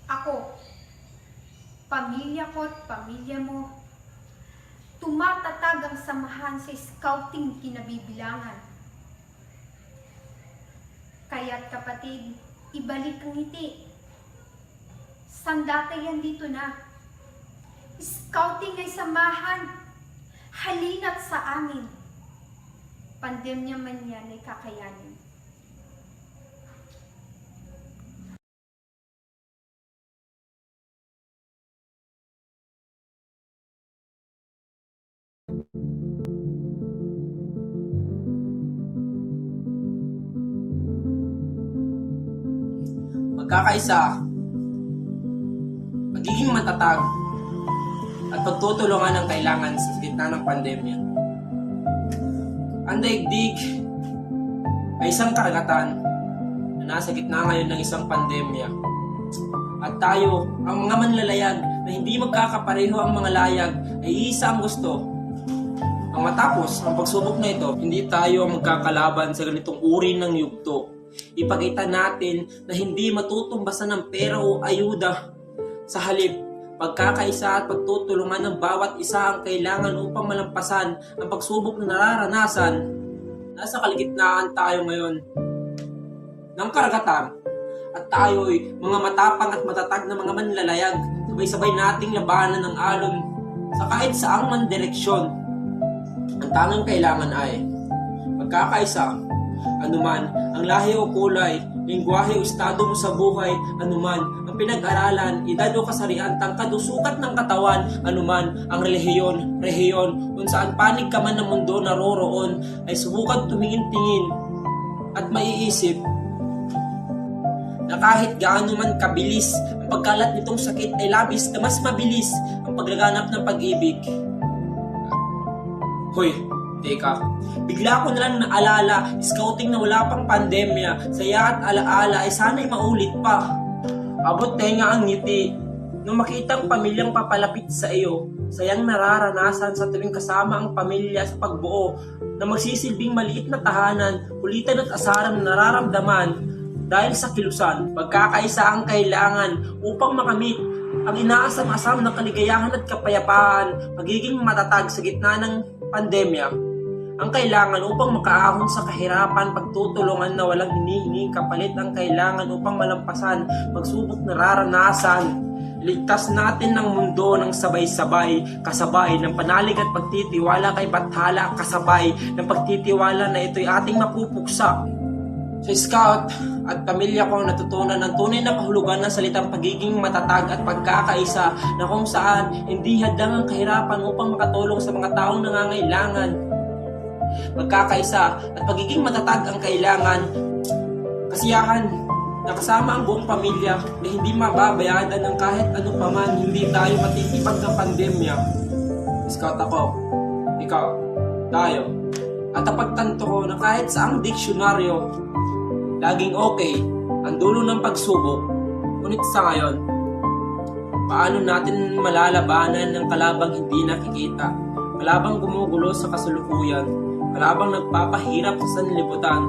ako, pamilya ko at pamilya mo, tumatatag ang samahan sa scouting kinabibilangan. Kaya't kapatid, ibalik ang ngiti. Sandata yan dito na. Scouting ay samahan, halina't sa amin. Pandemya man yan ay kakayanin.
Magkakaisa, magiging matatag, at pagtutulungan ang kailangan sa gitna ng pandemya. Ang daigdig ay isang karagatan na nasa gitna ngayon ng isang pandemya. At tayo, ang mga manlalayag na hindi magkakapareho ang mga layag, ay isa ang gusto. Ang matapos ang pagsubok na ito, hindi tayo ang magkakalaban sa ganitong uri ng yugto. Ipakita natin na hindi matutumbasan ng pera o ayuda. Sa halip, pagkakaisa at pagtutulungan ng bawat isa ang kailangan upang malampasan ang pagsubok na nararanasan. Nasa kalagitnaan tayo ngayon ng karagatan at tayo'y mga matapang at matatag na mga manlalayag. Sabay-sabay nating labanan ng alon sa kahit saang man direksyon. Ang tanging kailangan ay pagkakaisa, anuman ang lahi o kulay, lingwahe o estado mo sa buhay, anuman ang pinag-aralan, edad o kasarian, tangkad o sukat ng katawan, anuman ang rehiyon, kung saan panig ka man ng mundo naroroon, ay subukan tumingin-tingin at maiisip na kahit gaano man kabilis ang pagkalat nitong sakit ay labis na mas mabilis ang paglaganap ng pag-ibig. Hoy, teka, bigla ko na lang naalala, scouting na wala pang pandemya, saya at alaala ay sana'y maulit pa. Abot tenga ang ngiti, nung makita ang pamilyang papalapit sa iyo, sayang nararanasan sa tuwing kasama ang pamilya sa pagbuo, na magsisilbing maliit na tahanan, kulitan at asaran na nararamdaman, dahil sa kilusan, pagkakaisa ang kailangan upang makamit ang inaasam-asam na kaligayahan at kapayapaan, magiging matatag sa gitna ng pandemya. Ang kailangan upang makaahon sa kahirapan, pagtutulungan na walang hinihinging kapalit ang kailangan upang malampasan, pagsubok na nararanasan. Ligtas natin ng mundo ng sabay-sabay, kasabay ng panalig at pagtitiwala kay Bathala, kasabay ng pagtitiwala na ito'y ating mapupuksa. Sa Scout at pamilya ko natutunan ng tunay na kahulugan ng salitang pagiging matatag at pagkakaisa, na kung saan hindi hadlang ang kahirapan upang makatulong sa mga taong nangangailangan. Magkakaisa at pagiging matatag ang kailangan, kasiyahan na kasama ang buong pamilya na hindi mababayadan ng kahit ano paman, hindi tayo matitipag ng pandemya. Scout ako, ikaw, tayo, at napagtanto ko na kahit saang diksyonaryo, laging okay ang dulo ng pagsubok. Ngunit sa ngayon, paano natin malalabanan ng kalabang hindi nakikita, kalabang gumugulo sa kasalukuyan, kalabang nagpapahirap sa sanlibutan?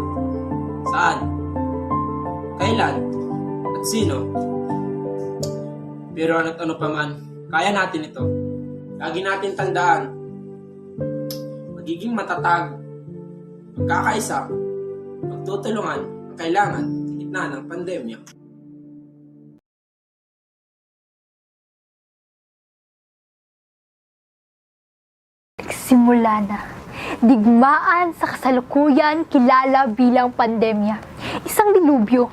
Saan? Kailan? At sino? Pero ano't ano pa man, kaya natin ito. Lagi natin tandaan, magiging matatag, magkakaisa, magtutulungan ang kailangan sa gitna ng pandemya.
Simula na. Digmaan sa kasalukuyan kilala bilang pandemya. Isang dilubyo.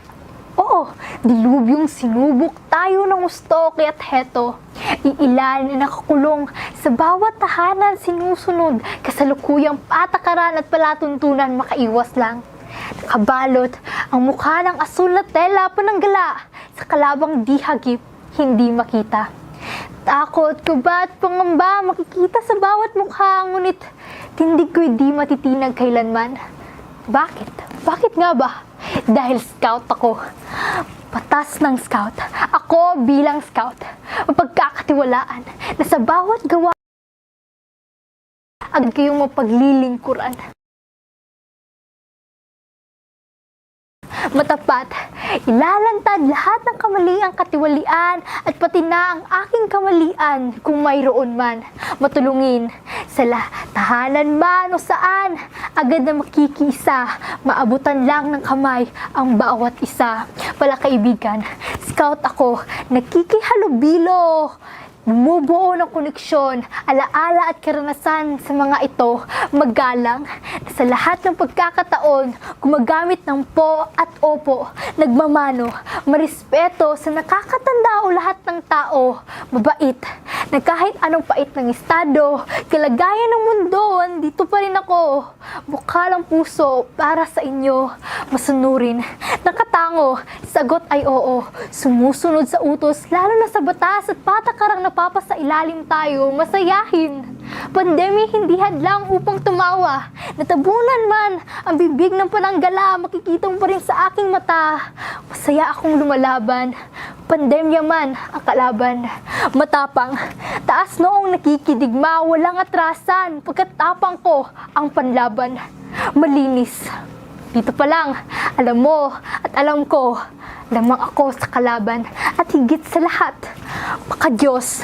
Oo, dilubyong sinubok tayo ng gusto kaya't heto. Iilan na nakakulong sa bawat tahanan sinusunod, kasalukuyang patakaran at palatuntunan makaiwas lang. Nakabalot ang mukha ng asul na tela pananggala sa kalabang di hagip, hindi makita. Takot ko ba at pangamba makikita sa bawat mukha, ngunit tindig ko'y di matitinag kailanman. Bakit? Bakit nga ba? Dahil scout ako. Patas ng scout. Ako bilang scout. Mapagkakatiwalaan na sa bawat gawa agad kayong mapaglilingkuran. Matapat, ilalantad lahat ng kamaliang katiwalian at pati na ang aking kamalian kung mayroon man. Matulungin sa tahanan man o saan, agad na makikiisa, maabutan lang ng kamay ang bawat isa. Pala kaibigan, scout ako, nakikihalubilo. Bumubuo ng koneksyon, alaala at karanasan sa mga ito, magalang sa lahat ng pagkakataon, gumagamit ng po at opo, nagmamano, marespeto sa nakakatanda o lahat ng tao, mabait, na kahit anong pait ng estado, kalagayan ng mundo, andito pa rin ako. Bukalang puso para sa inyo, masunurin. Nakatango, sagot ay oo. Sumusunod sa utos, lalo na sa batas at patakarang napapasailalim tayo, masayahin. Pandemya hindi hadlang upang tumawa. Natabunan man ang bibig ng palanggala, makikita mo pa rin sa aking mata. Masaya akong lumalaban. Pandemya man ang kalaban. Matapang, taas noong nakikidigma, walang atrasan. Pagkatapang ko ang panlaban. Malinis. Dito pa lang, alam mo at alam ko, lamang ako sa kalaban. At higit sa lahat, maka-Diyos.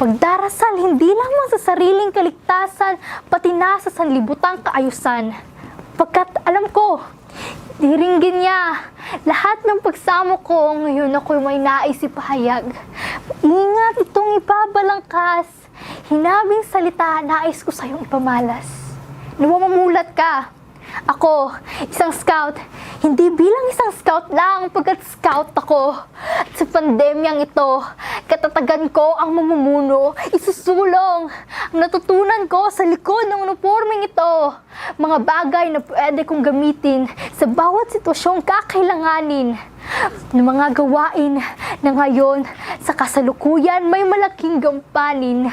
Pagdarasal hindi lamang sa sariling kaligtasan, pati na sa sanlibutang kaayusan. Pagkat alam ko, diringgin niya lahat ng pagsamo ko, ngayon ako'y may nais ipahayag. Ingat itong ibabalangkas, hinabing salita nais ko sa'yong ipamalas. Namamamulat ka. Ako, isang scout, hindi bilang isang scout lang, pagkat scout ako. At sa pandemyang ito, katatagan ko ang mamumuno, isusulong. Ang natutunan ko sa likod ng uniformeng ito, mga bagay na pwede kong gamitin sa bawat sitwasyong kakailanganin. Ng mga gawain na ngayon sa kasalukuyan may malaking gampanin.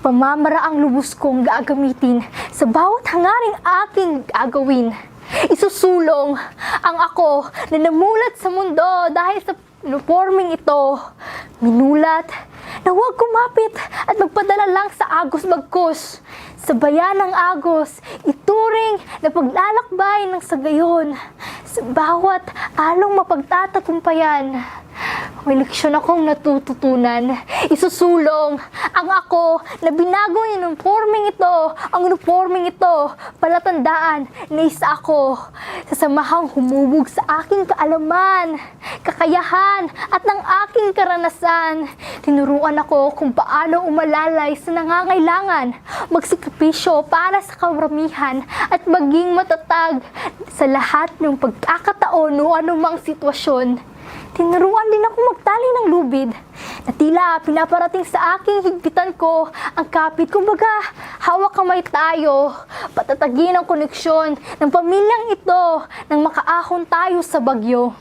Pamamaraang lubos kong gagamitin sa bawat hangaring aking gagawin. Isusulong ang ako na namulat sa mundo dahil sa uniforming ito. Minulat na huwag kumapit at magpadala lang sa Agos bagkus. Sa bayan ng Agos, ituring na paglalakbay ng sagayon. Sa bawat along mapagtatagumpayan, may leksyon akong natututunan. Isusulong ang ako na binago yung uniforming ito, ang uniforming ito, palatandaan na isa ako sa samahang humubog sa aking kaalaman, kakayahan at ng aking karanasan. Tinuruan ako kung paano umalalay sa nangangailangan, magsakripisyo para sa karamihan at maging matatag sa lahat ng pagkakataon o anumang sitwasyon. Tinuruan din ako magtali ng lubid na tila pinaparating sa aking higpitan ko ang kapit. Kumbaga, hawak kamay tayo, patatagin ang koneksyon ng pamilyang ito nang makaahon tayo sa bagyo.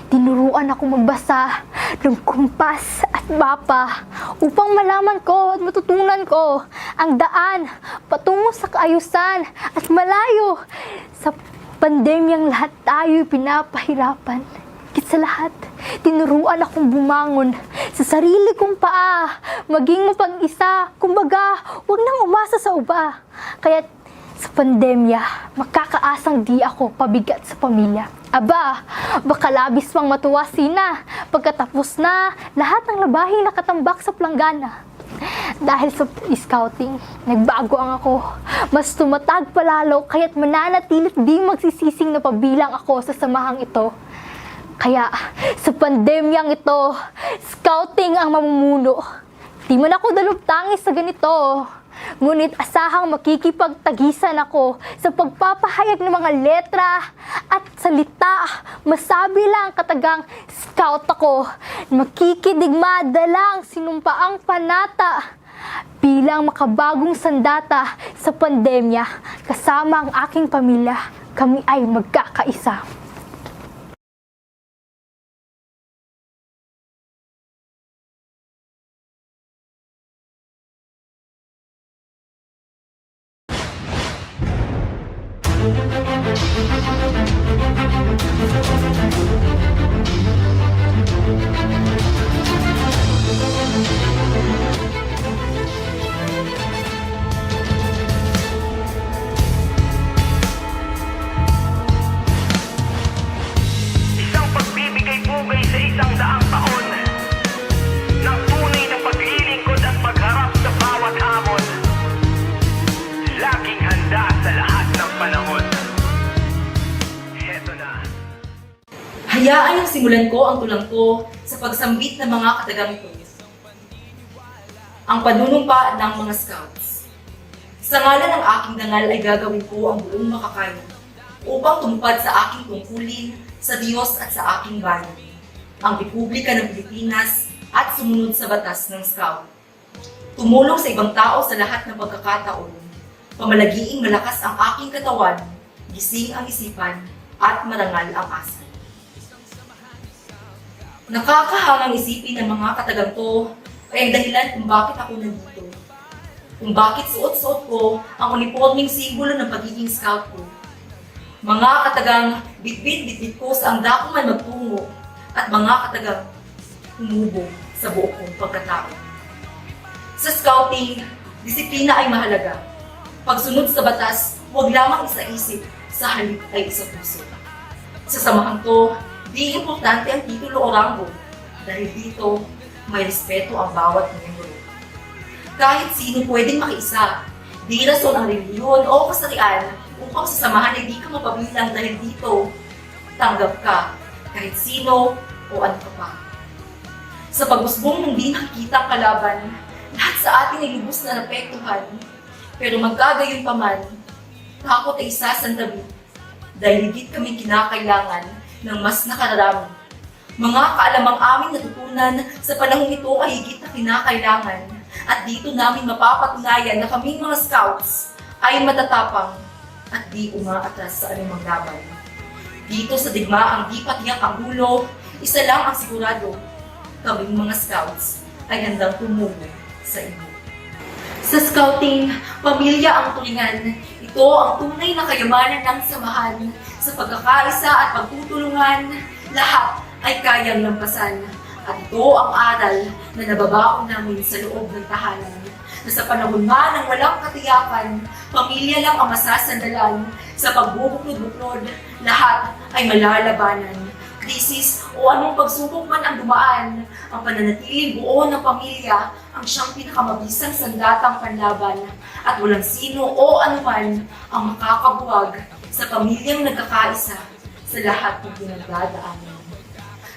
Tinuruan ako magbasa ng kumpas at mapa upang malaman ko at matutunan ko ang daan patungo sa kaayusan at malayo sa pandemyang lahat tayo pinapahirapan. Higit sa lahat, tinuruan akong bumangon sa sarili kong paa, maging mapag-isa, kumbaga, huwag nang umasa sa iba. Kaya sa pandemya, makakaasang di ako pabigat sa pamilya. Aba, baka labis pang matuwa sina pagkatapos na lahat ng labahing nakatambak sa planggana. Dahil sa scouting, nagbago ang ako. Mas tumatag palalo kaya't mananatilit di magsisising na pabilang ako sa samahang ito. Kaya sa pandemyang ito, scouting ang mamumuno. Di man ako dalubtangis sa ganito. Ngunit asahang makikipagtagisan ako sa pagpapahayag ng mga letra at salita. Masabi lang katagang scout ako. Makikidigma dalang sinumpaang panata. Bilang makabagong sandata sa pandemya, kasama ang aking pamilya, kami ay magkakaisa.
Isang pagbibigay-pugay sa isang daang taon ng tunay na paglilingkod at pagharap sa bawat hamon. Laging handa sa lahat ng panahon. Heto na.
Hayaan ang simulan ko ang tulang ko sa pagsambit ng mga katagang ko. Ang panunumpa ng mga scouts. Sa ngalan ng aking dangal ay gagawin ko ang buong makakaya upang tumupad sa aking tungkulin sa Diyos at sa aking bayan, ang Republika ng Pilipinas at sumunod sa batas ng scout. Tumulong sa ibang tao sa lahat ng pagkakataon. Pamalagiing malakas ang aking katawan, gising ang isipan, at marangal ang asal. Nakakahangang isipin ng mga katagang to ay ang dahilan kung bakit ako nandito. Kung bakit suot-suot ko ang uniforming simbolo ng pagiging scout ko. Mga katagang bitbit-bitbit ko sa ang dako man magtungo at mga katagang humubo sa buo kong pagkatao. Sa scouting, disiplina ay mahalaga. Pagsunod sa batas, huwag lamang isa-isip, sa halip ay isa-puso. Sa samahang to, di importante ang titulo o ranggo dahil dito may respeto ang bawat miyembro. Kahit sino pwedeng makiisa, di rason ang reliyon o kasarian upang sa samahan ay di ka mapabilang dahil dito tanggap ka kahit sino o ano ka pa. Sa pag-usbong ng di nakikitang kalaban, lahat sa atin ay lubos na napektuhan. Pero magkagayon pa man, takot ay sasandabi dahil higit kami kinakailangan ng mas nakararami. Mga kaalamang aming natutunan sa panahong ito ay higit na kinakailangan at dito namin mapapatunayan na kaming mga scouts ay matatapang at di umaatras sa anumang laban. Dito sa digmaang di patiyak ang ulo, isa lang ang sigurado, kaming mga scouts ay handang tumulong sa inyo. Sa scouting, pamilya ang tulingan. Ito ang tunay na kayamanan ng samahan. Sa pagkakaisa at pagtutulungan, lahat ay kayang lampasan. At ito ang aral na nababaon namin sa loob ng tahanan. Na sa panahon man ng walang katiyakan, pamilya lang ang masasandalan. Sa pagbubuklod-buklod, lahat ay malalabanan. Krisis o anong pagsubok man ang dumaan, ang pananatiling buo ng pamilya ang siyang pinakamabisang sandatang panlaban at walang sino o anuman ang makakabuwag sa pamilyang nagkakaisa sa lahat ng pinagdadaanan.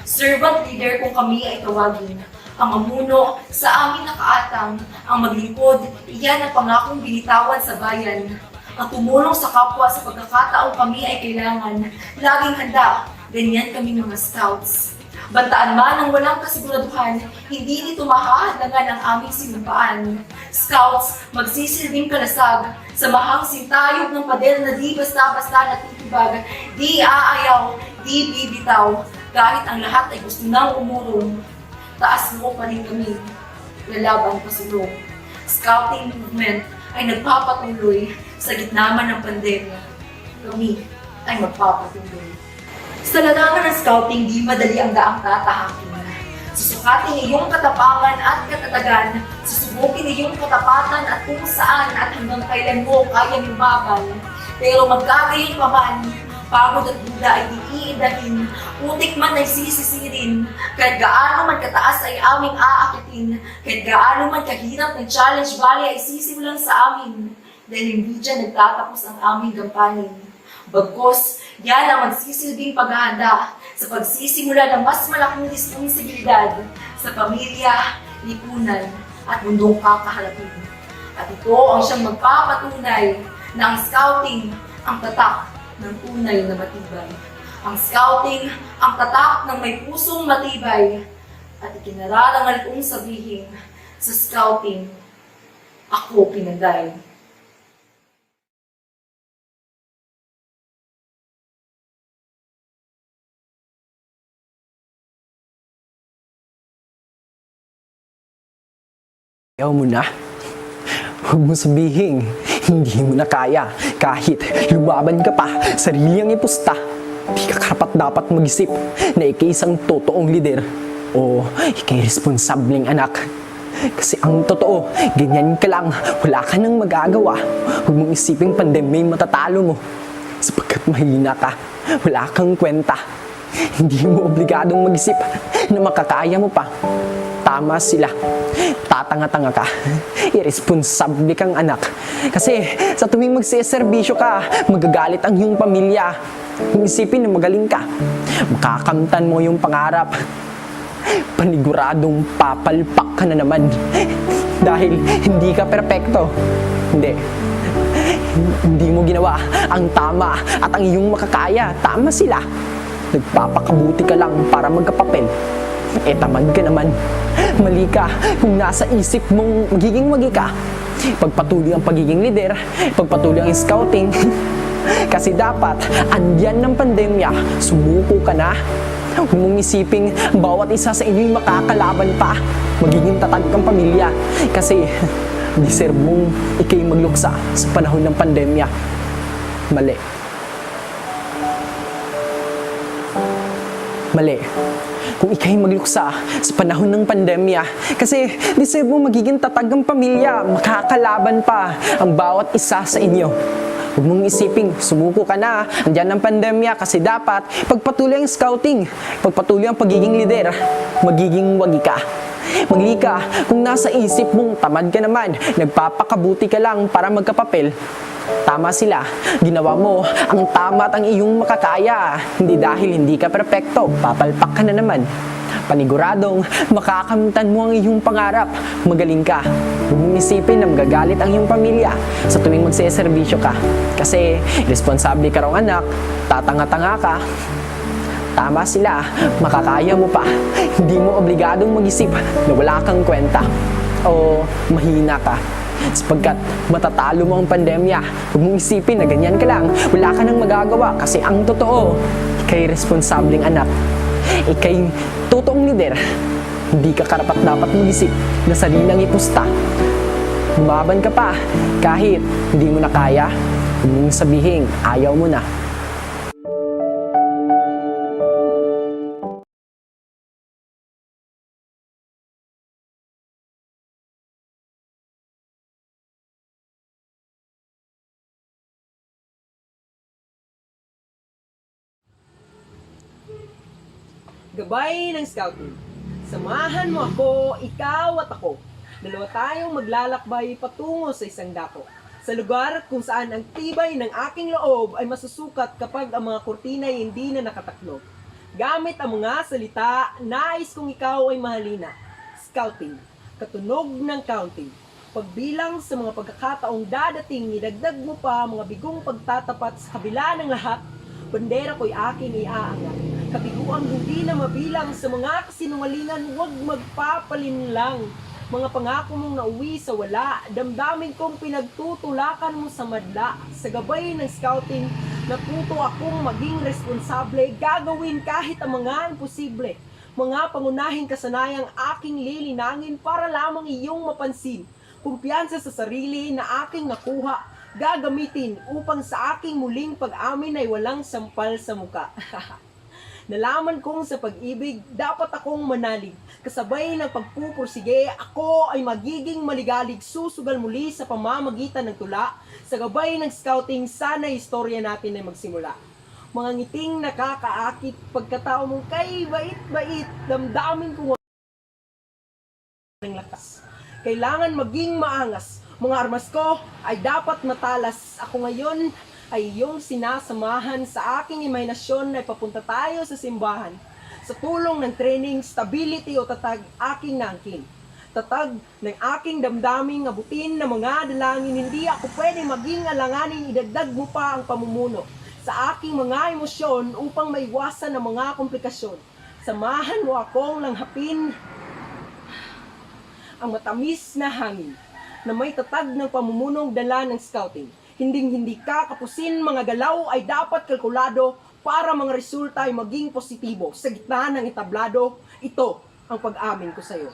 Servant leader kung kami ay tawagin, ang mamuno sa aming nakaatang, ang maglingkod, iyan ang pangakong binitawan sa bayan. Ang tumulong sa kapwa sa pagkakataong kami ay kailangan, laging handa. Ganyan kami mga scouts. Bantaan man ang walang kasiguraduhan, hindi nito mahahadlangan ang aming sinumpaan. Scouts, magsisilbing kalasag, samahang sintayog ng pader na di basta-basta natutubag, di aayaw, di bibitaw, kahit ang lahat ay gusto nang umurong. Taas mo pa rin kami, lalaban pasulong. Scouting movement ay nagpapatuloy sa gitna man ng pandemya. Kami ay magpapatuloy. Sa larangan ng scouting, di madali ang daang tatahakin. Susukatin iyong katapangan at katatagan, susubukin iyong katapatan at kung saan at hanggang kailan mo kaya lumaban. Pero magkagayon pa man, pagod at duda ay iidahin, utik man ay sisisirin, kahit gaano man kataas ay aming aakitin, kahit gaano man kahirap ng challenge valley ay sisimulan sa amin, dahil hindi dyan nagtatapos ang aming gampanin. Bagkos, yan ang magsisilbing paghahanda sa pagsisimula ng mas malaking responsibilidad sa pamilya, lipunan, at mundong kakaharapin. At ito ang siyang magpapatunay na ang scouting ang tatak ng tunay na matibay. Ang scouting ang tatak ng may pusong matibay. At ikinararangal kong sabihin sa scouting, ako pinagay.
Ayaw mo na. Huwag mo sabihin, hindi mo na kaya. Kahit lumaban ka pa, sarili ang ipusta. Di ka karapat dapat mag-isip na ikay isang totoong lider o ikay responsableng anak. Kasi ang totoo, ganyan ka lang, wala ka nang magagawa. Huwag mong isiping pandemya yung matatalo mo. Sapagkat mahina ka, wala kang kwenta. Hindi mo obligadong mag-isip na makakaya mo pa. Tama sila. Tatanga-tanga ka. Irresponsable kang anak. Kasi sa tuwing magsiservisyo ka, magagalit ang iyong pamilya. Kung isipin na magaling ka, makakamtan mo yung pangarap. Paniguradong papalpak ka na naman. Dahil hindi ka perpekto. Hindi. Hindi mo ginawa ang tama at ang iyong makakaya. Tama sila. Nagpapakabuti ka lang para magkapapel. Tamad ka naman. Mali ka kung nasa isip mong magiging wagi ka. Pagpatuloy ang pagiging leader, pagpatuloy ang scouting. Kasi dapat, andyan ng pandemya, sumuko ka na. Huwag mong isiping bawat isa sa inyo'y makakalaban pa. Magiging tatag kang pamilya. Kasi deserve mong ikay magluksa sa panahon ng pandemya. Mali. Mali. Kung ikay magluksa sa panahon ng pandemya, kasi deserve mo magiging tatag ang pamilya, makakalaban pa ang bawat isa sa inyo. Huwag mong isiping, sumuko ka na, andyan ang pandemya, kasi dapat pagpatuloy ang scouting, pagpatuloy ang pagiging leader, magiging wagi ka. Magli ka kung nasa isip mong tamad ka naman, nagpapakabuti ka lang para magkapapel. Tama sila, ginawa mo ang tama at ang iyong makakaya. Hindi dahil hindi ka perpekto, papalpak ka na naman. Paniguradong makakamtan mo ang iyong pangarap. Magaling ka. Huwag mong isipin na magagalit ang iyong pamilya sa tuwing magseserbisyo ka. Kasi responsable ka raw anak, tatanga-tanga ka. Tama sila, makakaya mo pa. Hindi mo obligadong mag-isip na wala kang kwenta o mahina ka. Sapagkat matatalo mo ang pandemya, huwag mong isipin na ganyan ka lang, wala ka nang magagawa. Kasi ang totoo, ikay responsableng anak, ikay totoong lider. Hindi ka karapat-dapat mag-isip na sarilang ipusta. Lumaban ka pa kahit hindi mo na kaya. Huwag mong sabihin ayaw mo na.
Gabay ng scouting. Samahan mo ako, ikaw at ako. Dalawa tayong maglalakbay patungo sa isang dako. Sa lugar kung saan ang tibay ng aking loob ay masusukat kapag ang mga kurtina ay hindi na nakataklog. Gamit ang mga salita, nais kong ikaw ay mahalina. Scouting, katunog ng counting. Pagbilang sa mga pagkakataong dadating, idagdag mo pa mga bigong pagtatapat sa kabila ng lahat. Bandera ko'y aking iaangat. Kabiguang hindi na mabilang sa mga kasinungalingan, huwag magpapalinlang. Mga pangako mong nauwi sa wala, damdamin kong pinagtutulakan mo sa madla. Sa gabay ng scouting, natuto akong maging responsable, gagawin kahit ang mga imposible. Mga pangunahing kasanayang aking lilinangin para lamang iyong mapansin. Kumpiyansa sa sarili na aking nakuha, gagamitin upang sa aking muling pag-amin ay walang sampal sa muka. Nalaman kong sa pag-ibig, dapat akong manalig. Kasabay ng pagpupursige, ako ay magiging maligalig, susugal muli sa pamamagitan ng tula. Sa gabay ng scouting, sana istorya natin ay magsimula. Mga ngiting nakakaakit, pagkatao mong kay bait-bait, damdamin ko ng lakas. Kailangan maging maangas. Mga armas ko ay dapat matalas. Ako ngayon ay iyong sinasamahan. Sa aking imahinasyon ay papunta tayo sa simbahan. Sa tulong ng training, stability o tatag, aking nangkin. Tatag ng aking damdaming, abutin na mga dalangin, hindi ako pwede maging alanganin, idagdag mo pa ang pamumuno sa aking mga emosyon upang maiwasan ang mga komplikasyon. Samahan mo akong langhapin ang matamis na hangin na may tatag ng pamumunong dala ng scouting. Hinding-hindi ka kapusin, mga galaw ay dapat kalkulado para mga resulta ay maging positibo. Sa gitna ng entablado, ito ang pag-amin ko sa iyo.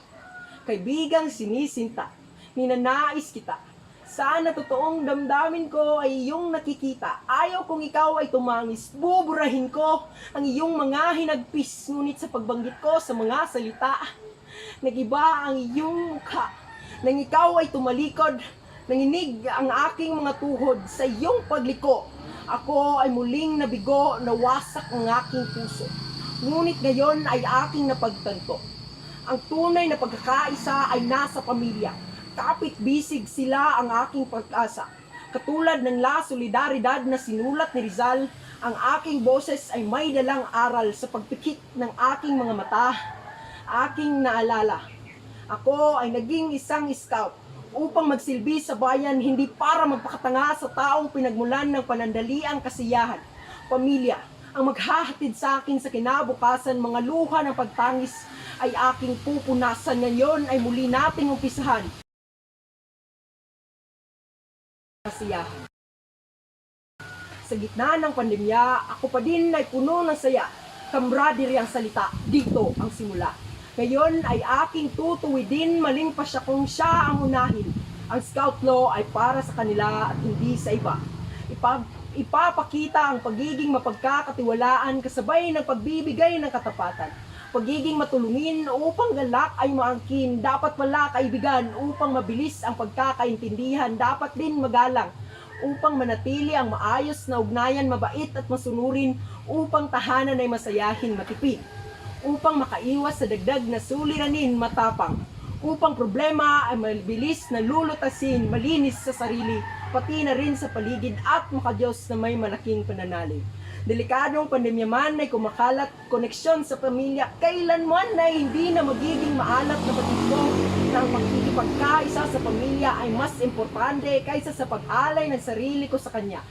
Kaibigang sinisinta, ninanais kita. Sana totoong damdamin ko ay iyong nakikita. Ayaw kung ikaw ay tumangis, buburahin ko ang iyong mga hinagpis. Ngunit sa pagbanggit ko sa mga salita, nagiba ang iyong mukha. Nang ikaw ay tumalikod, nanginig ang aking mga tuhod sa iyong pagliko. Ako ay muling nabigo, nawasak ang aking puso. Ngunit ngayon ay aking napagtanto. Ang tunay na pagkakaisa ay nasa pamilya. Kapit-bisig sila ang aking pag-asa. Katulad ng La Solidaridad na sinulat ni Rizal, ang aking boses ay may dalang aral sa pagpikit ng aking mga mata. Aking naalala, ako ay naging isang scout upang magsilbi sa bayan, hindi para magpakatanga sa taong pinagmulan ng panandaliang kasiyahan. Pamilya, Ang maghahatid sa akin sa kinabukasan, mga luha ng pagtangis ay aking pupunasan. Ngayon ay muli nating umpisahan. Kasiyahan. Sa gitna ng pandemya, ako pa din ay puno ng saya. Camaraderie ang salita, dito ang simula. Ngayon ay aking tutuwidin, maling pa siya kung siya ang unahin. Ang Scout Law ay para sa kanila at hindi sa iba. Ipapakita ang pagiging mapagkakatiwalaan kasabay ng pagbibigay ng katapatan. Pagiging matulungin upang galak ay maangkin, dapat pala kaibigan upang mabilis ang pagkakaintindihan, dapat din magalang upang manatili ang maayos na ugnayan, mabait at masunurin upang tahanan ay masayahin, matipid, upang makaiwas sa dagdag na suliranin, matapang, upang problema ay mabilis na lulutasin, malinis sa sarili, pati na rin sa paligid at makadiyos na may malaking pananalig. Delikadong pandemya man ay kumakalat, koneksyon sa pamilya, kailanman ay hindi na magiging maalat na batiko na ang pagkikipagkaisa sa pamilya ay mas importante kaysa sa pag-alay ng sarili ko sa kanya.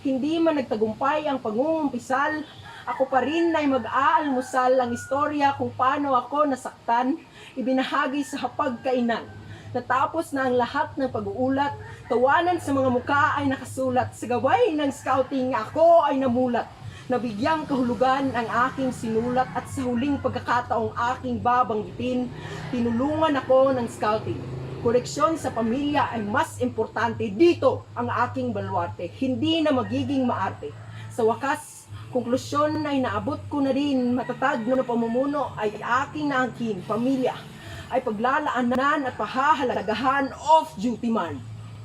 Hindi man nagtagumpay ang pangungumpisal, ako pa rin ay mag-aalmusal ang istorya kung paano ako nasaktan, ibinahagi sa hapagkainan. Natapos na ang lahat ng pag-uulat, tawanan sa mga muka ay nakasulat, sa gaway ng scouting ako ay namulat. Nabigyang kahulugan ang aking sinulat at sa huling pagkakataong aking babanggitin, tinulungan ako ng scouting. Koneksyon sa pamilya ay mas importante, dito ang aking baluarte, hindi na magiging maarte. Sa wakas, konklusyon ay naabot ko na rin, matatag na pamumuno ay aking naangkin, pamilya ay paglalaanan at pahahalagahan off-duty man.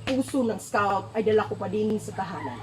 Puso ng scout ay dala ko pa din sa tahanan.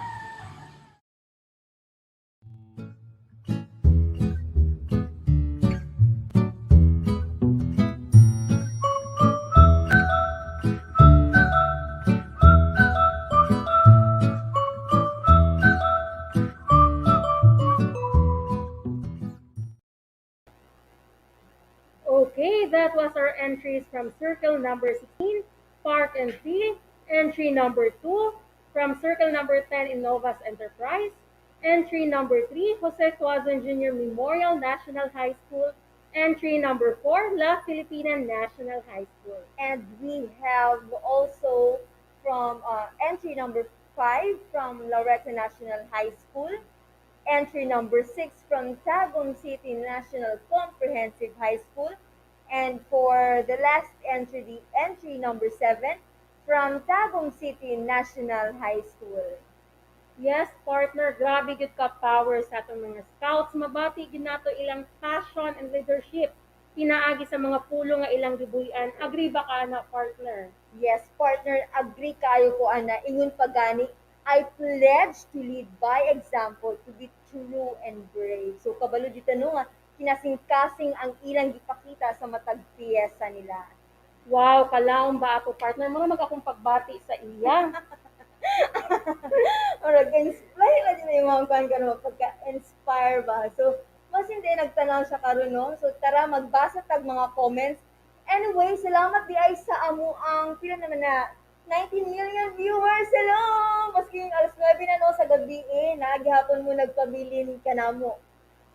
Okay, that was our entries from circle number 16, Park and Free. Entry number 2 from circle number 10, Innovas Enterprise. Entry number 3, Jose Tuazon Jr. Memorial National High School. Entry number 4, La Filipina National High School.
And we have also from entry number 5 from Loreto National High School. Entry number 6 from Tagum City National Comprehensive High School. And for the last entry, the entry number 7 from Tagum City National High School.
Yes, partner, grabe gud ka power sa atong mga scouts. Mabati gid nato ilang passion and leadership. Pinaagi sa mga pulo nga ilang gibuyan. Agree ba ka na, partner?
Yes, partner, agree kayo ko ana. Ingon pagani, I pledge to lead by example, to be true and brave. So kabalo dito no nga, kinasing-kasing ang ilang gipakita sa matag piyesa nila.
Wow, kalaom ba ako, partner? Mga mag-akong pagbati sa iya.
Or inspire na din yung mga kan karon pagka-inspire ba. So, mas hindi nagtanaw siya karon no. So tara magbasa tag mga comments. Anyway, salamat di ay sa amo ang pila naman na 19 million viewers. Hello! Maski alas 9 na no sa gabi nagihapon mo nagpabilin ka namo.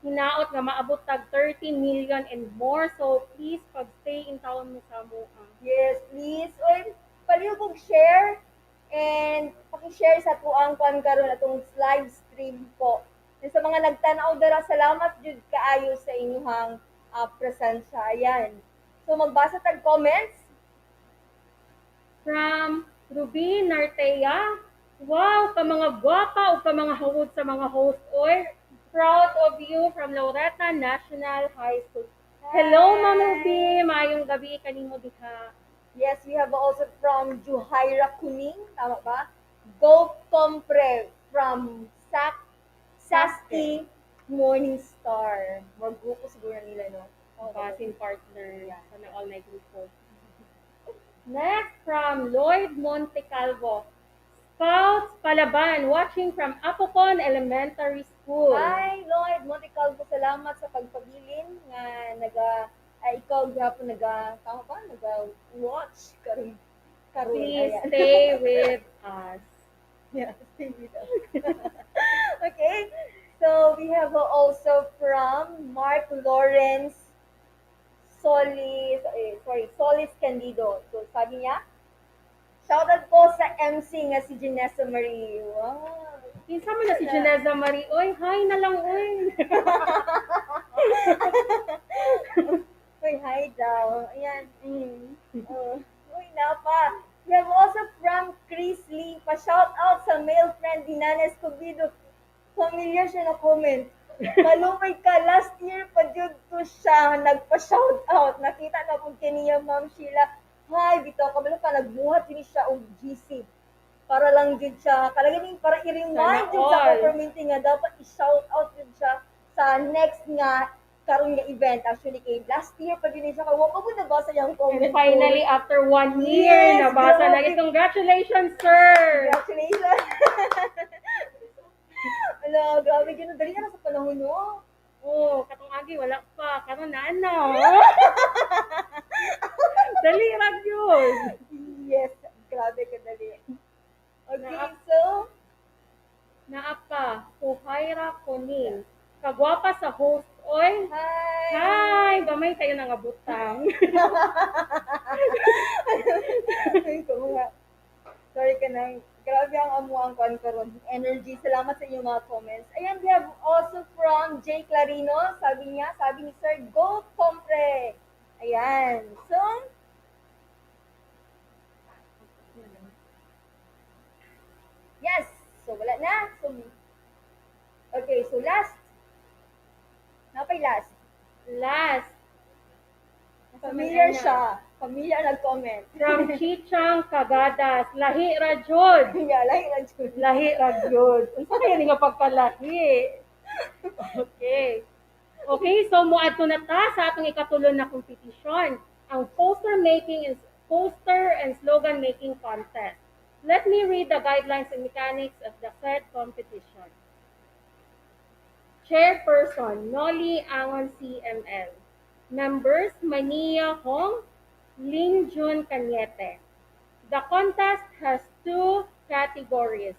Hinaot nga maabot tag 30 million and more. So please pag-stay in town mo sa mo.
Yes, please. Oy, palihog share and paki-share sa tuang kuan karon atong live stream po. And sa mga nagtanaw dara, salamat jud kaayo sa inyong presensya. Ayan. So magbasa tag comments
from Ruby Nartea. Wow, pa mga gwapa o pa mga hawod sa mga host or proud of you from Loretta National High School. Hello, Ma'am Ruby. Mayong gabi kanimo diha.
Yes, we have also from Juhaira Kuning, tama ba? Go Compre from Saski Morningstar. More grupo siguro nila, no?
Basin partner. Sana all night grupo. Next from Lloyd Montecalvo. Scouts Palaban, watching from Apocon Elementary School.
Hi, Lloyd Montecalvo. Salamat sa pagpabilin nga ikaw gyapon tama ba? Watch karon.
Please stay with us.
Yeah, stay with us. Okay. So we have also from Mark Lawrence Solis Candido. So sabi niya, shoutout po sa MC nga si Janessa Marie. Wow.
Kinsa man na si Janessa Marie. Oy, hi na lang, oy.
Uy, hi daw. Ayan. Uy, napa. We have also from Chris Lee, pa-shout out sa male friend ni Nanes Covido. Familiar siya na comment. Malumay ka, last year pa jud to siya, nagpa-shout out. Nakita na po kaniya, Ma'am Sheila. Hi, bitaw, kabalo ka, nagbuhat din siya og GC. Para lang jud siya, kalaganing para i-remind
Sana
jud sa
all.
community nga dapat i-shout out jud siya sa next nga karon nga event. Actually, kay last year pa din siya, kaya wa pa po nabasa yung comment.
And finally,
ko.
after 1 year,
Yes,
nabasa na.
grabe.
Congratulations, sir!
Congratulations! Ala, grabe, gano'n. Dali na sa panahon, no?
Oh, katong agi, wala pa. Karon na, ano? Dali lang yun.
Yes, grabe ka dali. Okay,
Naap-
so,
Naapa, Puhaira Kuning. Kagwapa sa host, oy.
hi!
Hi! Gamay kayo ng abutang.
Ay, ko nga. Sorry ka na. Grabe ang amuang kwan karon. Energy. Salamat sa inyong mga comments. Ayan, we have also from Jay Clarino. Sabi niya, sabi ni Sir, go compre! Ayan. So, yes. So, wala na. So, okay, so last. Napay last.
Last.
Familiar siya. Familiar nag-comment.
From Chichang Kagadas, lahi ra jud.
Yeah, lahi ra jud.
Lahi ra jud. Unsa kaya ni nga pagkalahi? Okay. Okay, so moadto na ta sa atong ikatulon na kompetisyon, ang poster and slogan making contest. Let me read the guidelines and mechanics of the said competition. Chairperson, Noli Angon CML. Members, Mania Hong, Ling Jun Cañete. The contest has two categories,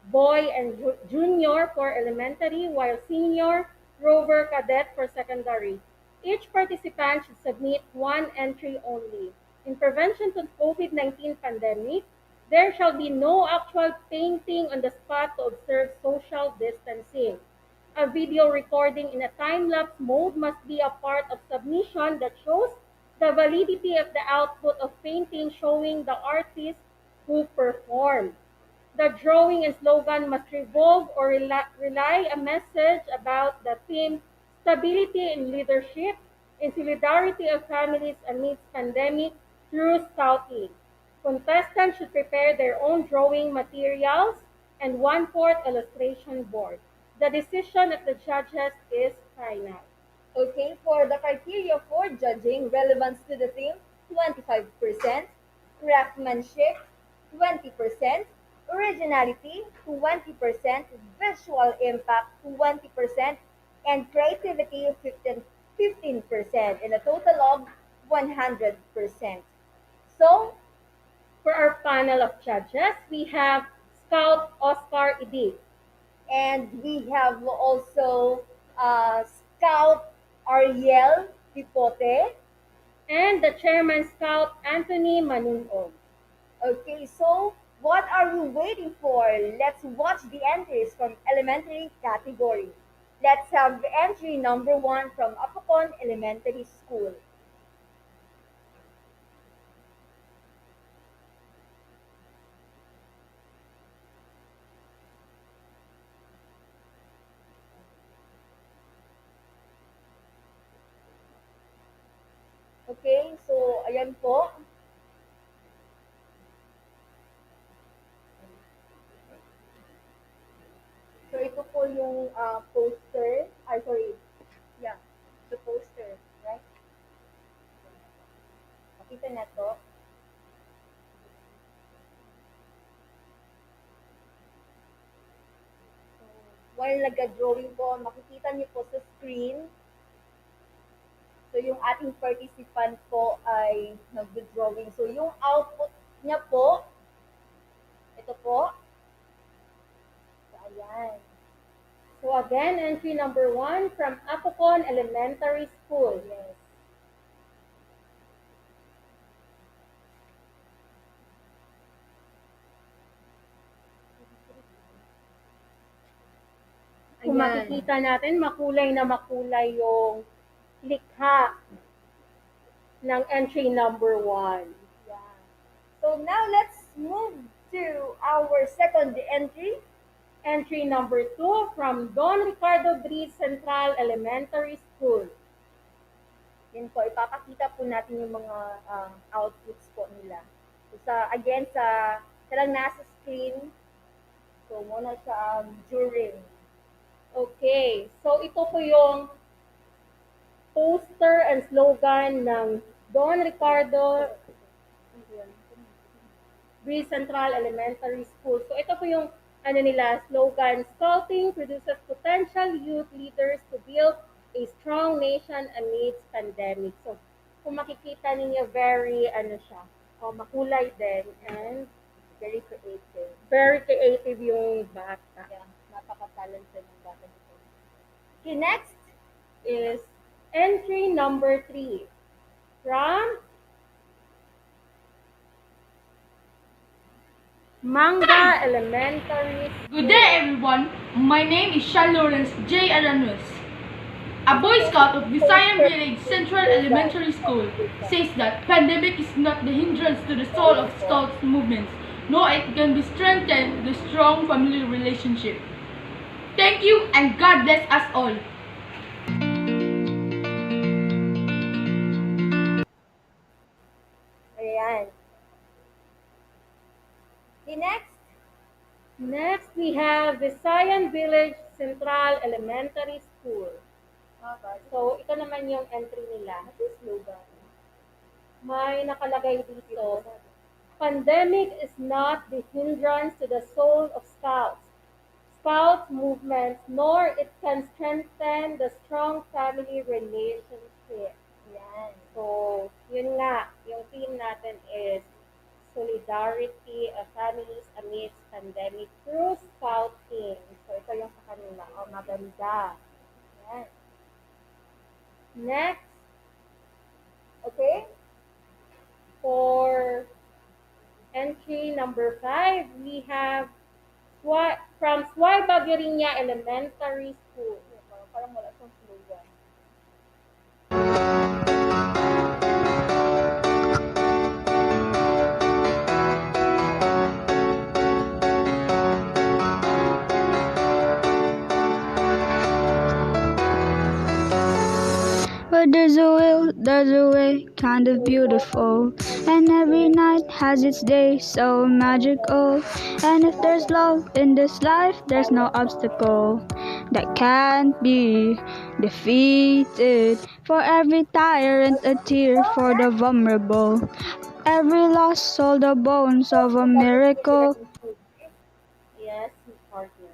boy and junior for elementary, while senior, rover cadet for secondary. Each participant should submit one entry only. In prevention to COVID-19 pandemic, there shall be no actual painting on the spot to observe social distancing. A video recording in a time-lapse mode must be a part of submission that shows the validity of the output of painting showing the artist who performed. The drawing and slogan must revolve or rely a message about the theme stability and leadership and solidarity of families amidst pandemic through scouting. Contestants should prepare their own drawing materials and one-fourth illustration board. The decision of the judges is final.
Okay, for the criteria for judging, relevance to the theme, 25%, craftsmanship, 20%, originality, 20%, visual impact, 20%, and creativity, 15%, in a total of 100%. So,
for our panel of judges, we have Scout Oscar Idi.
And we have also Scout Ariel Pipote.
And the chairman Scout Anthony Manungog.
Okay, so what are we waiting for? Let's watch the entries from elementary category. Let's have entry number 1 from Apocon Elementary School. Okay, so ayan po. So ito po yung poster. Ay, sorry. Yeah, the poster, right? Makita na to. So, while nag-drawing po, makikita niyo po sa screen. So yung ating participant po ay nag-drawing. So yung output niya po, ito po. So ayan.
So again, entry number 1 from Apocon Elementary School.
Yes.
Kung
Ayan.
makikita natin, makulay yung likha ng entry number 1.
Yeah. So now let's move to our second entry.
Entry number 2 from Don Ricardo Briz Central Elementary School.
Yan po, ipapakita po natin yung mga outputs po nila. So, again, sa lang nasa screen. So, muna sa during.
Okay, so ito po yung poster and slogan ng Don Ricardo Briz Central Elementary School. So ito po yung slogan, Scouting produces potential youth leaders to build a strong nation amidst pandemic. So kung makikita ninyo, very makulay din and
very creative.
Very creative yung bata.
Yeah, napaka-talented ng bata nito. Okay, next
is entry number 3 from Manga Elementary School.
Good day, everyone. My name is Sean Lawrence J. Aranuez, a Boy Scout of Visayan Village Central Elementary School, says that pandemic is not the hindrance to the soul of Scouts movements, nor it can be strengthened the strong family relationship. Thank you and God bless us all.
Ayan. Okay,
Next, we have Visayan Village Central Elementary School. So, ito naman yung entry nila.
Slogan.
May nakalagay dito, pandemic is not the hindrance to the soul of Scouts. Scout movements, nor it can strengthen the strong family relationship.
Yan.
So, yun nga, yung theme natin is solidarity of families amidst pandemic through scouting. So, ito yung sa kanila. O, maganda. Yan. Next.
Okay?
For entry number 5, we have from Swai Bagirinya Elementary School.
Parang wala siyang slogan.
But there's a will, there's a way, kind of beautiful. And every night has its day, so magical. And if there's love in this life, there's no obstacle that can't be defeated. For every tyrant, a tear for the vulnerable. Every lost soul, the bones of a miracle.
Yes, partner.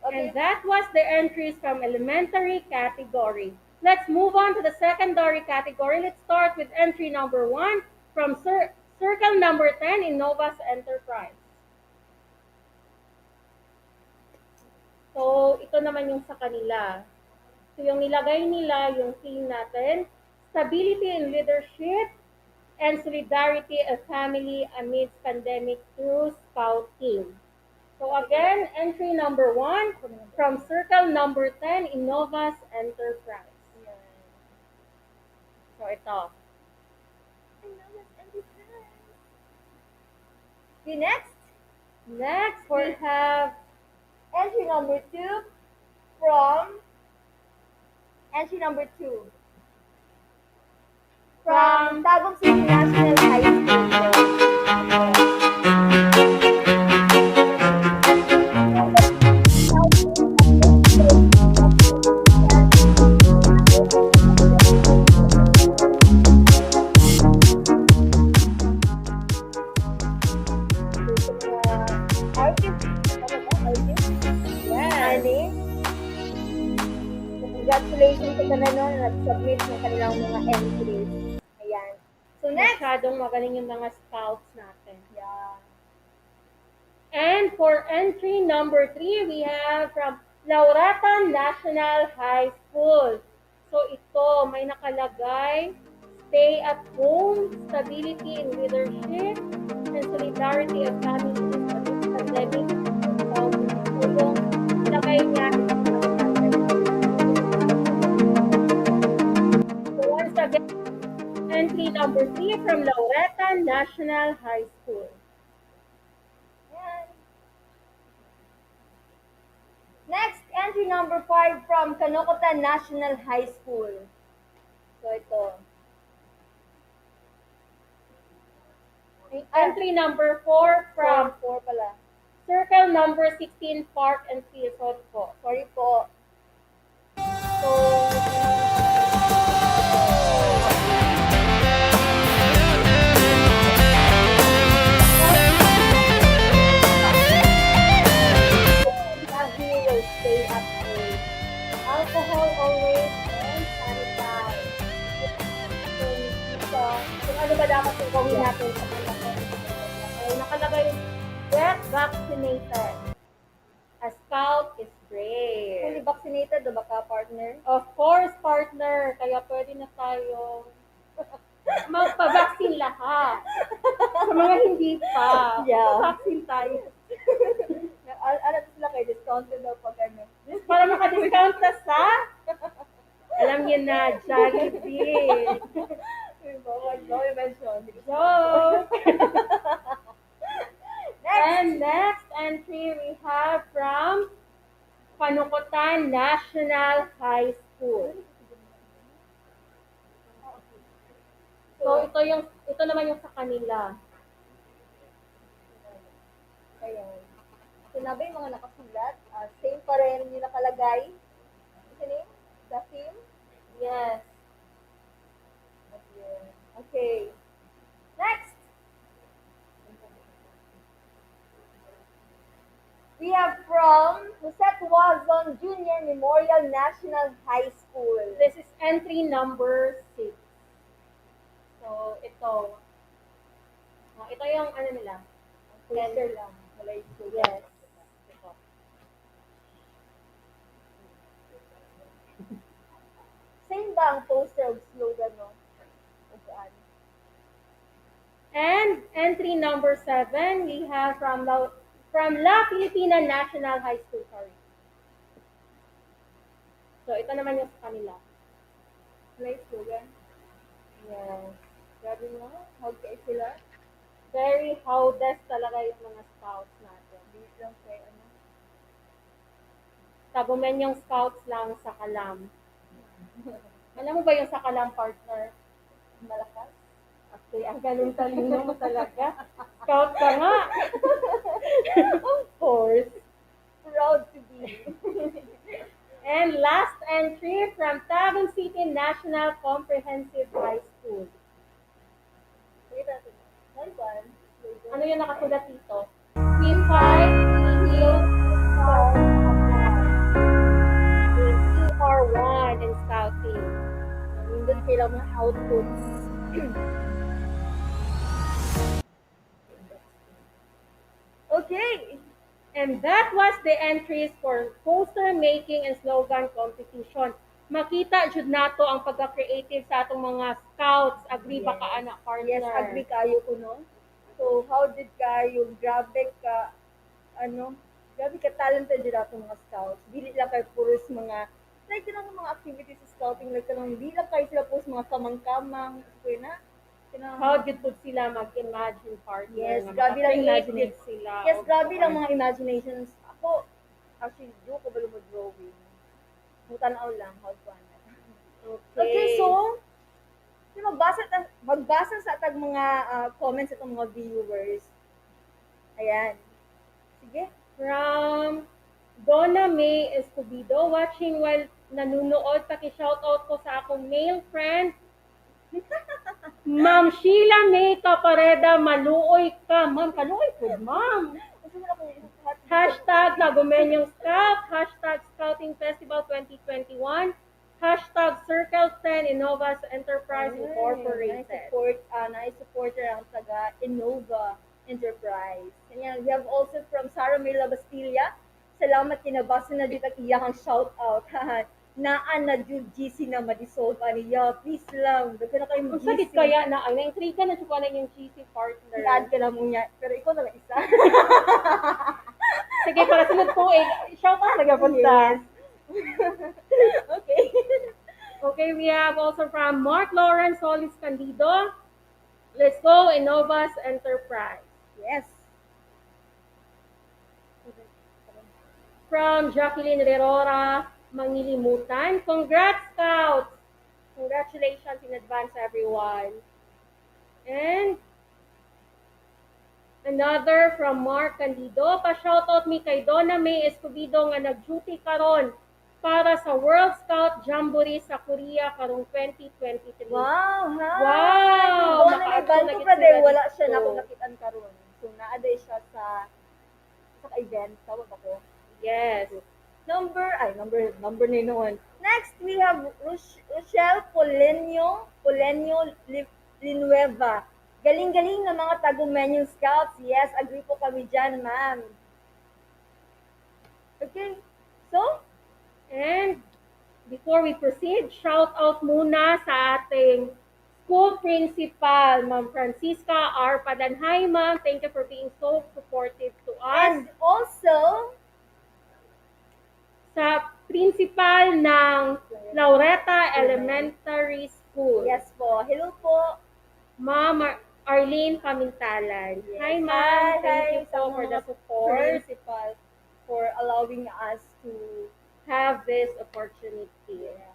And that was the entries from elementary category. Let's move on to the secondary category. Let's start with entry number 1 from circle number 10 in Novas Enterprise. So, ito naman yung sa kanila. So, yung nilagay nila, yung theme natin, stability in leadership and solidarity of family amidst pandemic through scouting. So again, entry number 1 from circle number 10 in Novas Enterprise. So ito.
Okay, next
we have
entry number 2 from Tagum City National High School. Congratulations sa kananon at submit ng kanilang mga entries. Ayan. So next.
Masyadong magaling yung mga scouts natin.
Yeah.
And for entry number 3, we have from Laurata National High School. So ito, may nakalagay, stay at home, stability in leadership, and solidarity of families amidst pandemic. So yung nilagay niya is so once again, entry number 3 from Laureta National High School.
Yan. Next, entry number 5 from Kanokotan National High School. So ito.
Entry number 4 from
4 pala.
Circle number 16, Park and Field. Sorry po.
Sorry po. So, we will stay at home. Alcohol always and sanitize. So, kung ano ba dapat yung gawin natin sa mga
Ay, nakalagay, get vaccinated. A scout is brave.
fully vaccinated, diba ka, partner?
Of course, partner. Kaya pwede na tayo magpa-vaccine lahat. Sa mga hindi pa,
Yeah.
vaccine tayo.
Ano sila kayo, discounted daw pag ano.
Para maka-discount ka sa, alam niyo na, Jollibee.
Bawal daw i-mention.
Joke! And next entry we have from Panukotan National High School. So ito naman yung sa kanila.
Ayan. Sinabi yung mga nakasulat, same pa rin yung nakalagay. What's the name? The theme?
Yes.
Okay. Next. We have from Josep Wazon Junior Memorial National High School.
This is entry number 6. So ito. Ito yung ano nila.
Poster lang. Wala yung sulat.
Yes. Ito.
Same ba ang poster of slogan, no? O saan?
And entry number 7, we have from La Filipina National High School. Sorry. So, ito naman yung sa kanila.
Wala yung slogan?
Yes.
Grabe mo, how kayo sila?
Very howdes talaga yung mga scouts natin.
Hindi lang kay ano.
Tagumen yung scouts lang sa Kalam. Alam mo ba yung sa Kalam, partner?
Malakas?
Okay, ang galing-talino mo talaga. Scout ka nga. Of course.
Proud to be.
And last entry from Tagum City National Comprehensive High School.
Wait natin.
Ano yung nakasulat dito? We fight, we heal, start, CR1 in scouting.
Nandun sila mga outputs. Okay.
And that was the entries for poster making and slogan competition. Makita jud nato ang pagka-creative sa atong mga scouts. Agree ba ka, anak, partner?
Yes, agree kayo ko, no? So, how did kayo, grabe ka, grabe ka talented din atong mga scouts. Dili lang kayo puros mga, like, kinang mga activities sa scouting, like, hindi lang kayo sila puros mga kamang-kamang, so, na,
How did po sila mag-imagine, partner?
yes,
nga
grabe lang
makaka-creative
imagination.
sila.
Yes,
Of
grabe lang
course.
mga imaginations. Ako, actually, do ko ba mo drawing? Mutanaw lang, how fun. Okay, so, magbasa sa atag mga comments itong mga viewers. Ayan. Sige.
From Donna May Escobedo, watching while nanunood, paki-shoutout ko sa akong male friend, Ma'am Sheila May Capareda, maluoy ka. Ma'am, kaluoy po, ma'am. Hashtag Tagumenyong Scout, hashtag Scouting Festival 2021, hashtag Circle 10 Innovas Enterprise Incorporated.
Na-support ang taga Innova Enterprise. Ayan, we have also from Sarah May Labastilla. Salamat kinabasa na dito iyang shout out. Naan na jud GC na ma-dissolve aniya. Please lang. Daghan na kayong
Kung sakit
GC.
kaya na, ay na-intriga na siya na yung cheesy partner.
I-add ka lang mo niya. Pero ikaw na lang isa.
Sige, para sunod po eh. Shout out talaga punta.
Okay.
Okay, we have also from Mark Lawrence Solis Candido. Let's go, Innovas Enterprise.
Yes.
From Jacqueline Rerora, Mangilimutan. Congrats, Scouts! Congratulations in advance, everyone. And another from Mark Candido. Pa-shoutout mi kay Donna May Escobido nga nag-duty karon para sa World Scout Jamboree sa Korea karong 2023.
Wow, ha?
Wow!
Doon na may banto pa din. Wala siya na kung nakitaan karon. So, naaday siya sa event. Tawag ako.
Yes.
Number na noon. Next, we have Rochelle Polenio Linueva. Galing-galing ng mga Tagumenyong Scouts. Yes, agree po kami dyan, ma'am. Okay, so,
and before we proceed, shout out muna sa ating school principal, Ma'am Francisca R. Padanhay, ma'am. Thank you for being so supportive to us.
And also,
sa principal ng Laureta Elementary School.
Yes po. Hello po.
Ma'am Arlene Pamintalan.
Yes.
Hi, ma'am. Thank you
sa
so for the
mga
support.
Principal for allowing us to
have this opportunity.
Yeah.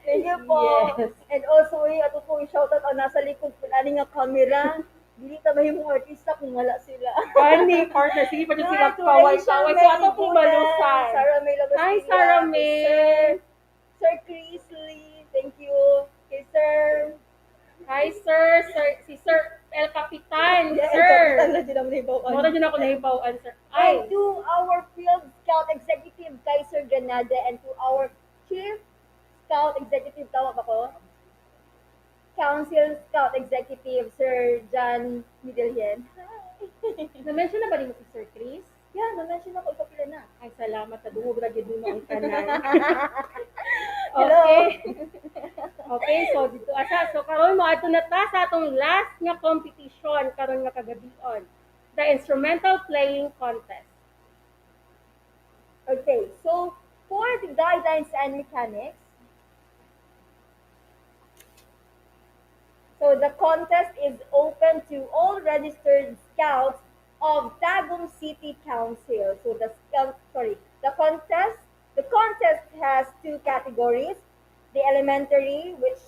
Thank you po.
Yes.
And also, ato po i-shoutout ang nasa likod po natin nga camera. Dili ta mahimong artista kung wala sila.
Funny partner. Sige pa sila kaway-kaway. So, ato pong balusan.
Sarah May Labastilla.
Hi, Sarah May.
Sir Chris Lee. Thank you. Okay, sir.
Hi, sir. Si Sir El Capitan.
Yeah,
sir.
El Capitan na dyan ang nahibawan.
Mura dyan ako nahibawan, sir.
And to our Field Scout Executive, Kaiser Granada, and to our Chief Scout Executive, tawag ako? Council Scout Executive, Sir John Midelien. Hi!
Na-mention na ba rin mo si Sir Chris?
Yeah, na-mention ako, ipapila na.
Ay, salamat. Nadungog na yun mo ang kanan.
Hello!
Okay, so dito asa. So karon mo ato na ta sa atong last nga competition karon nga kagabion. The instrumental playing contest.
Okay, so for the guidelines and mechanics, so the contest is open to all registered scouts of Tagum City Council. So the contest has two categories: the elementary, which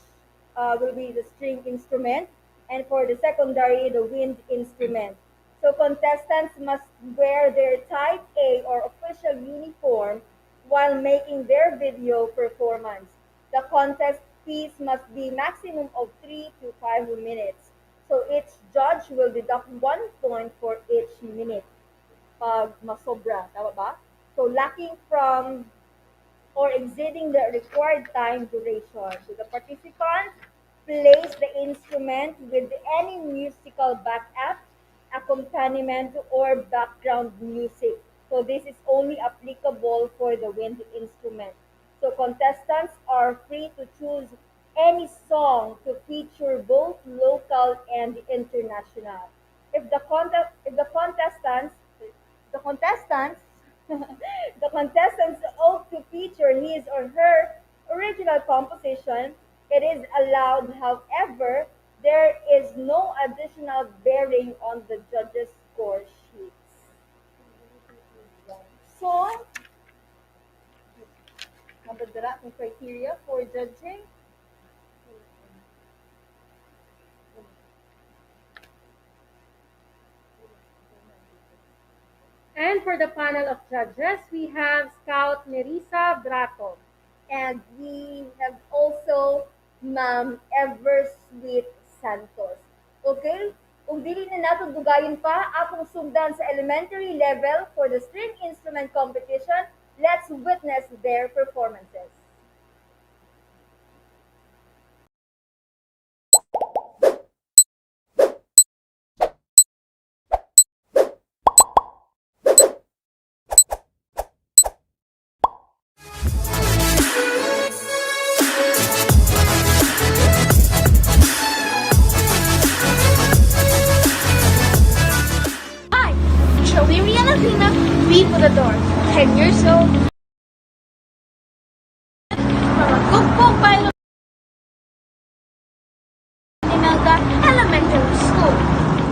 will be the string instrument, and for the secondary, the wind instrument. So contestants must wear their type A or official uniform while making their video performance. The contest piece must be maximum of 3 to 5 minutes. So each judge will deduct 1 point for each minute. Pag masobra, tama ba? So lacking from or exceeding the required time duration. So the participant plays the instrument with any musical backup, accompaniment, or background music. So this is only applicable for the wind instrument. So contestants are free to choose any song to feature both local and international. The contestants the contestants opt to feature his or her original composition. It is allowed, however, there is no additional bearing on the judges' score sheets. So, nabadala ang criteria for judging.
And for the panel of judges, we have Scout Nerissa Brato.
And we have also Ma'am Eversweet Santos. Okay? Kung dili na natin dugayin pa, atong sundan sa elementary level for the string instrument competition, let's witness their performances.
the door, 10 years old, from a cookbook by Imelda Elementary School.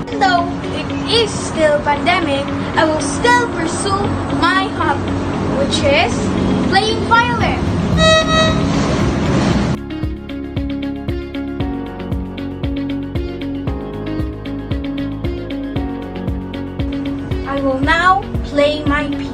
Even though it is still pandemic, I will still pursue my hobby, which is playing violin. I will now play my piece.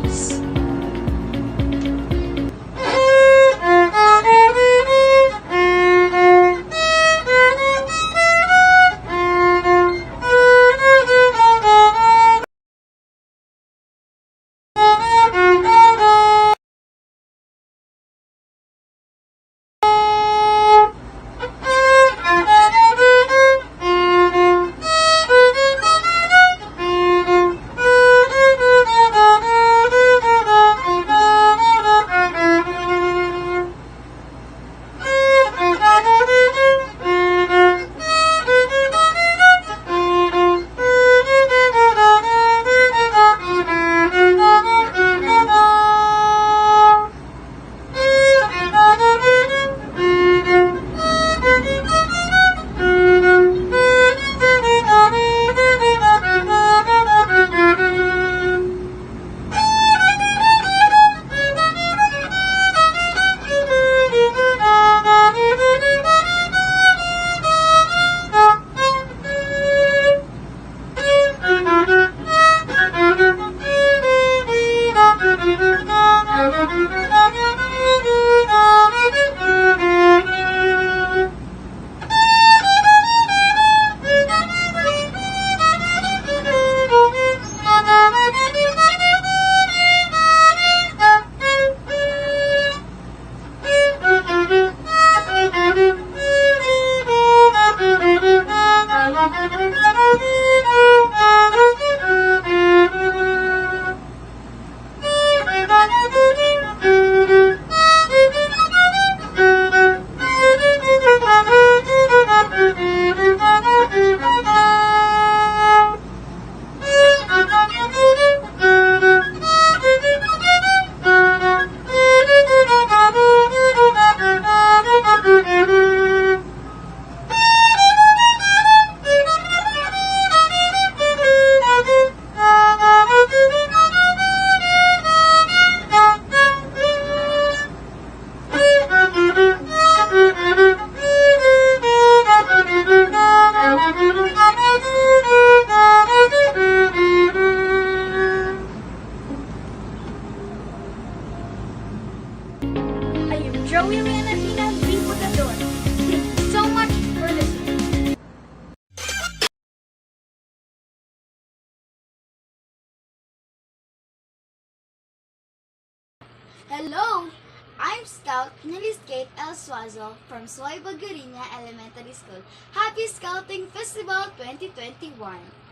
Joey Renatina Biputador. Thank you so much for listening.
Hello! I'm Scout Nilis Kate El Suazo from Soy Bagarinya Elementary School. Happy Scouting Festival 2021!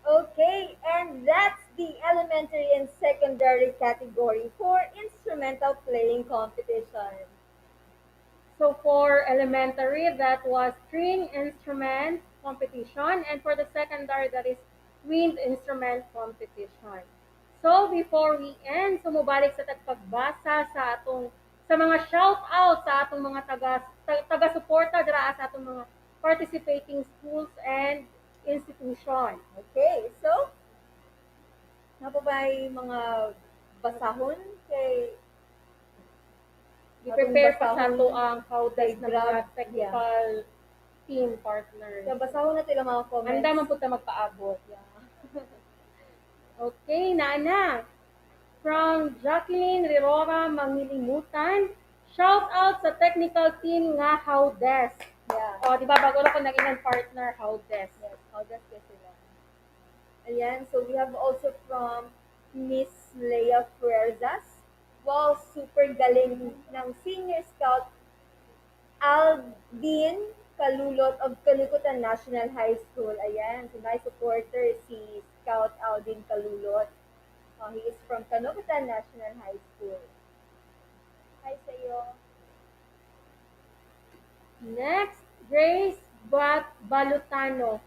Okay, and that's the elementary and secondary category for instrumental playing competition.
So for elementary, that was string instrument competition, and for the secondary, that is wind instrument competition. So before we end, sumubalik sa tagpagbasa sa atong sa mga shout out sa atong mga taga-suporta dira sa atong mga participating schools and institution.
Okay, so Napa ba'y mga basahon kay
I-prepare pa sa to ang kaudas na mga
grab,
technical team partners.
Kaya basahon na tila mga comments.
Handa man po ta magpaabot. Yeah. Okay, Nana. From Jacqueline Rirora Mangilimutan, shout out sa technical team nga how des.
Yeah.
O, di ba bago na ko naging partner how des.
Yes, how does this sila? Ayan, so we have also from Miss Leia Fuerzas. Wow, super galing ng Senior Scout Aldin Kalulot of Kalukutan National High School. Ayan, so my supporter si Scout Aldin Kalulot. He is from Kalukutan National High School. Hi sa'yo.
Next, Grace Balutano.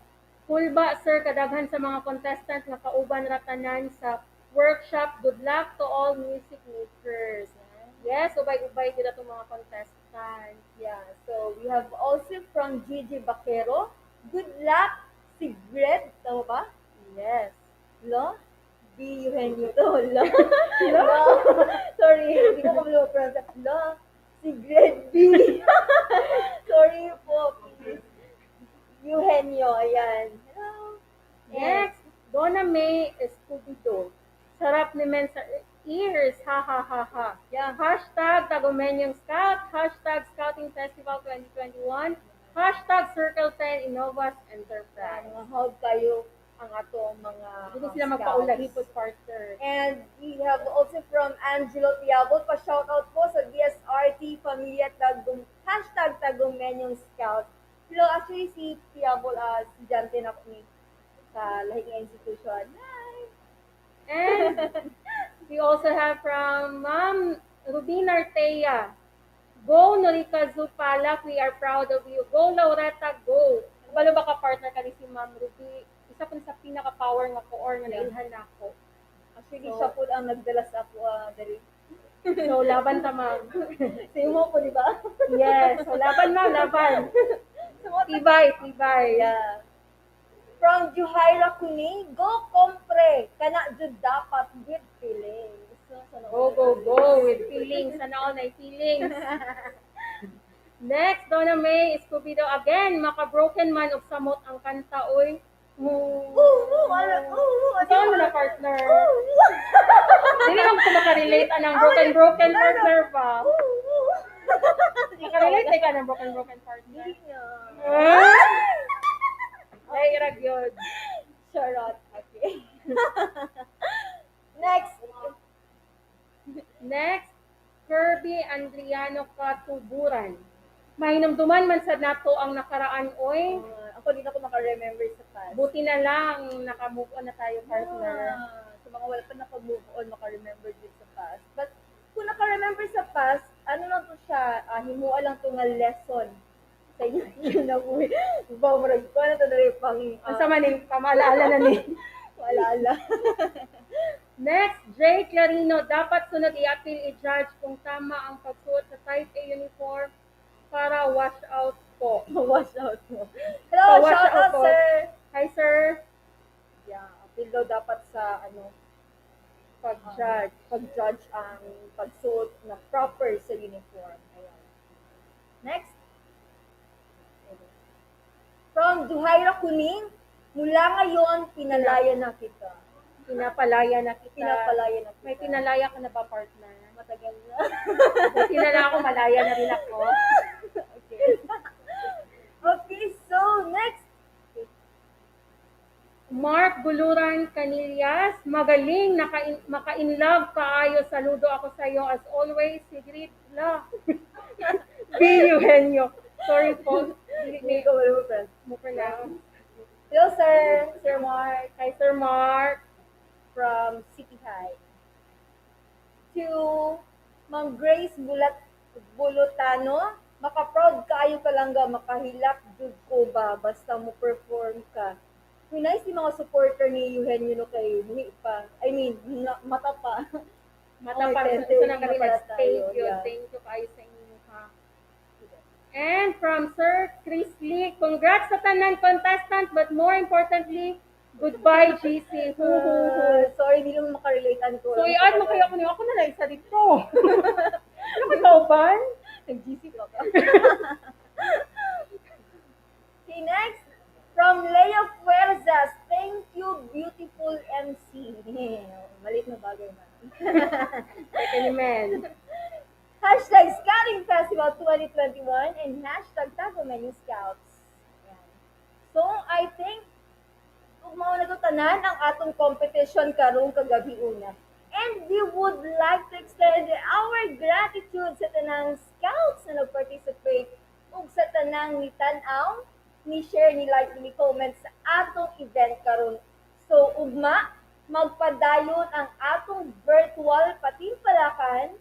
Kulba, sir, kadaghan sa mga contestant nga kauban ratanan sa workshop. Good luck to all music makers. Yes, ubay-ubay gila itong mga contestant.
Yeah, so we have also from Gigi Bakero. Good luck, Sigrid. Tama ba?
Yes.
Lo? Di Eugenio to. Lo? Lo? Sorry, hindi ko kami pronounce. Lo? Sigrid B. Sorry po, please. Eugenio, ayan. Hello.
Next, Donna May Escobedo. Sarap ni men sa ears. Ha ha ha ha.
Yeah.
Hashtag Tagumenyong Scout. Hashtag Scouting Festival 2021. Hashtag Circle 10 Innovas Enterprise.
Mga hug kayo ang ato mga
Hindi sila magpaulahi po partner.
And we have also from Angelo Tiabol, pa-shoutout po sa DSRT Pamilya Tagum, hashtag Tagumenyong Scout. Hello, actually si Tiabol, estudyante na ko ni sa lahing institution. Hi!
And we also have from Ma'am Rubina Artea. Go, Norika Zupalak. We are proud of you. Go, Laureta, go. Balo ba ka partner ka ni si Ma'am Ruby? Isa po sa pinaka-power nga ko or nga nailhan na ako.
Actually, siya po ang nagdala sa ako dali.
So, laban ta, Ma'am.
Sa'yo mo po, di ba?
Yes. So, laban, Ma'am, laban. Tibay, tibay.
Yeah. From Juhaira Kuning, go compre. Kana jud dapat with feelings.
Go, go, go with feelings. Sana all na feelings. Next, Donna May Escobedo again. Maka-broken man of samot ang kanta, oy. Saan mo na partner? Hindi lang ko makarelate anang broken partner pa. Makarelate ka ng broken partner. Ay, irag yun.
Charot. Okay. Next.
Next, Kirby Andriano Katuburan. Mahinamduman man sa nato ang nakaraan, oy.
Ako din ako maka-remember sa past.
Buti na lang, naka-move on na tayo, partner.
Sa mga wala pa naka-move on, maka-remember din sa past. But kung naka-remember sa past, ano lang to siya, himuha lang to nga lesson sa inyo na buhay. Bawarag ko na to na rin pang...
Ang sama ni, pamaalala na ni.
Wala.
Next, Jay Clarino, dapat sunod i-appeal i-judge kung tama ang pagsuot sa type A uniform para wash out po.
Wash out po. Hello, shout out,
po.
sir!
Hi, sir.
Yeah, appeal daw dapat sa pag-judge ang pagsuot na proper sa uniform. Ayan. Next. From Duhaira Kuning, mula ngayon, pinalaya na kita.
Pinapalaya na kita.
Pinapalaya na kita.
May pinalaya ka na ba, partner?
Matagal na.
Buti na lang ako, malaya na rin ako.
Okay. Okay, so next.
Mark Buluran Canillas, magaling, maka-inlove kaayo. Saludo ako sa iyo as always. Sigrid la. B. Eugenio. Sorry po.
Hindi ko wala mo
pronounce.
Hello, sir. Sir Mark.
Hi, Sir Mark.
From City High. To Ma'am Grace Bulutano, maka-proud kaayo ka lang ga, makahilak jud ko ba, basta mo perform ka. Nice si mga supporter ni Eugenio no kay buhi pa. I mean, mata pa.
Mata pa. Ito na kami na-stage yun. Thank you kayo sa inyo, ha. And from Sir Chris Lee, congrats sa tanan contestant, but more importantly, goodbye, GC.
Sorry, hindi naman makarelate ko.
So, i-add mo kayo ako niyo. Ako na lang isa dito. Ano ka tauban?
Nag-GC ko ka. Okay, next. From Leo Fuerzas, thank you, beautiful MC. hashtag Tagum Scouts. Yan. So, I think ug mao na to tanan ang atong competition karong kagabi una. And we would like to extend our gratitude sa tanang scouts na nag-participate ug sa tanang ni-tan-aw, ni-share, ni-like, ni-comment sa atong event karon. So, ugma, magpadayon ang atong virtual Patimpalakan.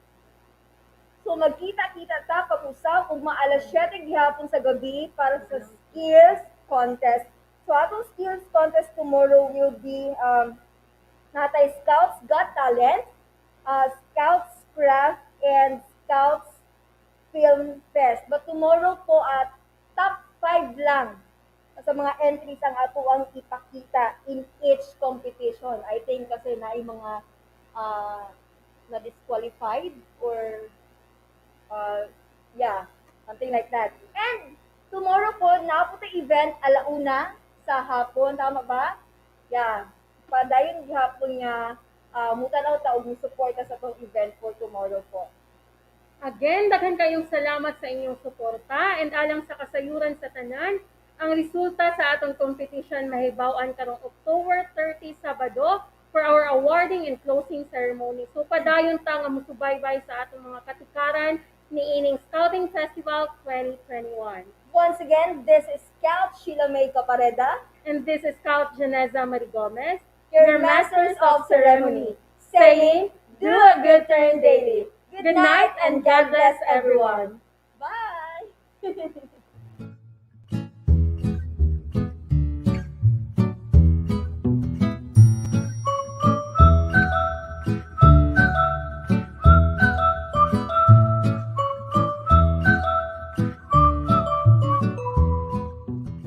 So, magkita-kita ta pag-usap ugma alas 7 gihapon sa gabi para sa skills contest. So, atong skills contest tomorrow will be natay Scouts Got Talent, Scouts Craft, and Scouts Film Fest. But tomorrow po at top 5 lang sa mga entries ang ato ang ipakita in each competition. I think kasi na mga na-disqualified or yeah, something like that. And tomorrow po, napunta event alauna sa hapon, tama ba? Yeah. Padayon gihapon nga mutanaw ta og suporta sa tong event for tomorrow po.
Again, daghan kayong salamat sa inyong suporta and alang sa kasayuran sa tanan, ang resulta sa atong competition mahibaw-an karong October 30 Sabado for our awarding and closing ceremony. So padayon ta nga mosubaybay sa atong mga katikaran ni ining Scouting Festival 2021.
Once again, this is Scout Sheila May Capareda.
And this is Scout Janeza Marigomes,
your masters of ceremony, saying, do a good turn daily. Good night and God bless everyone. Bye!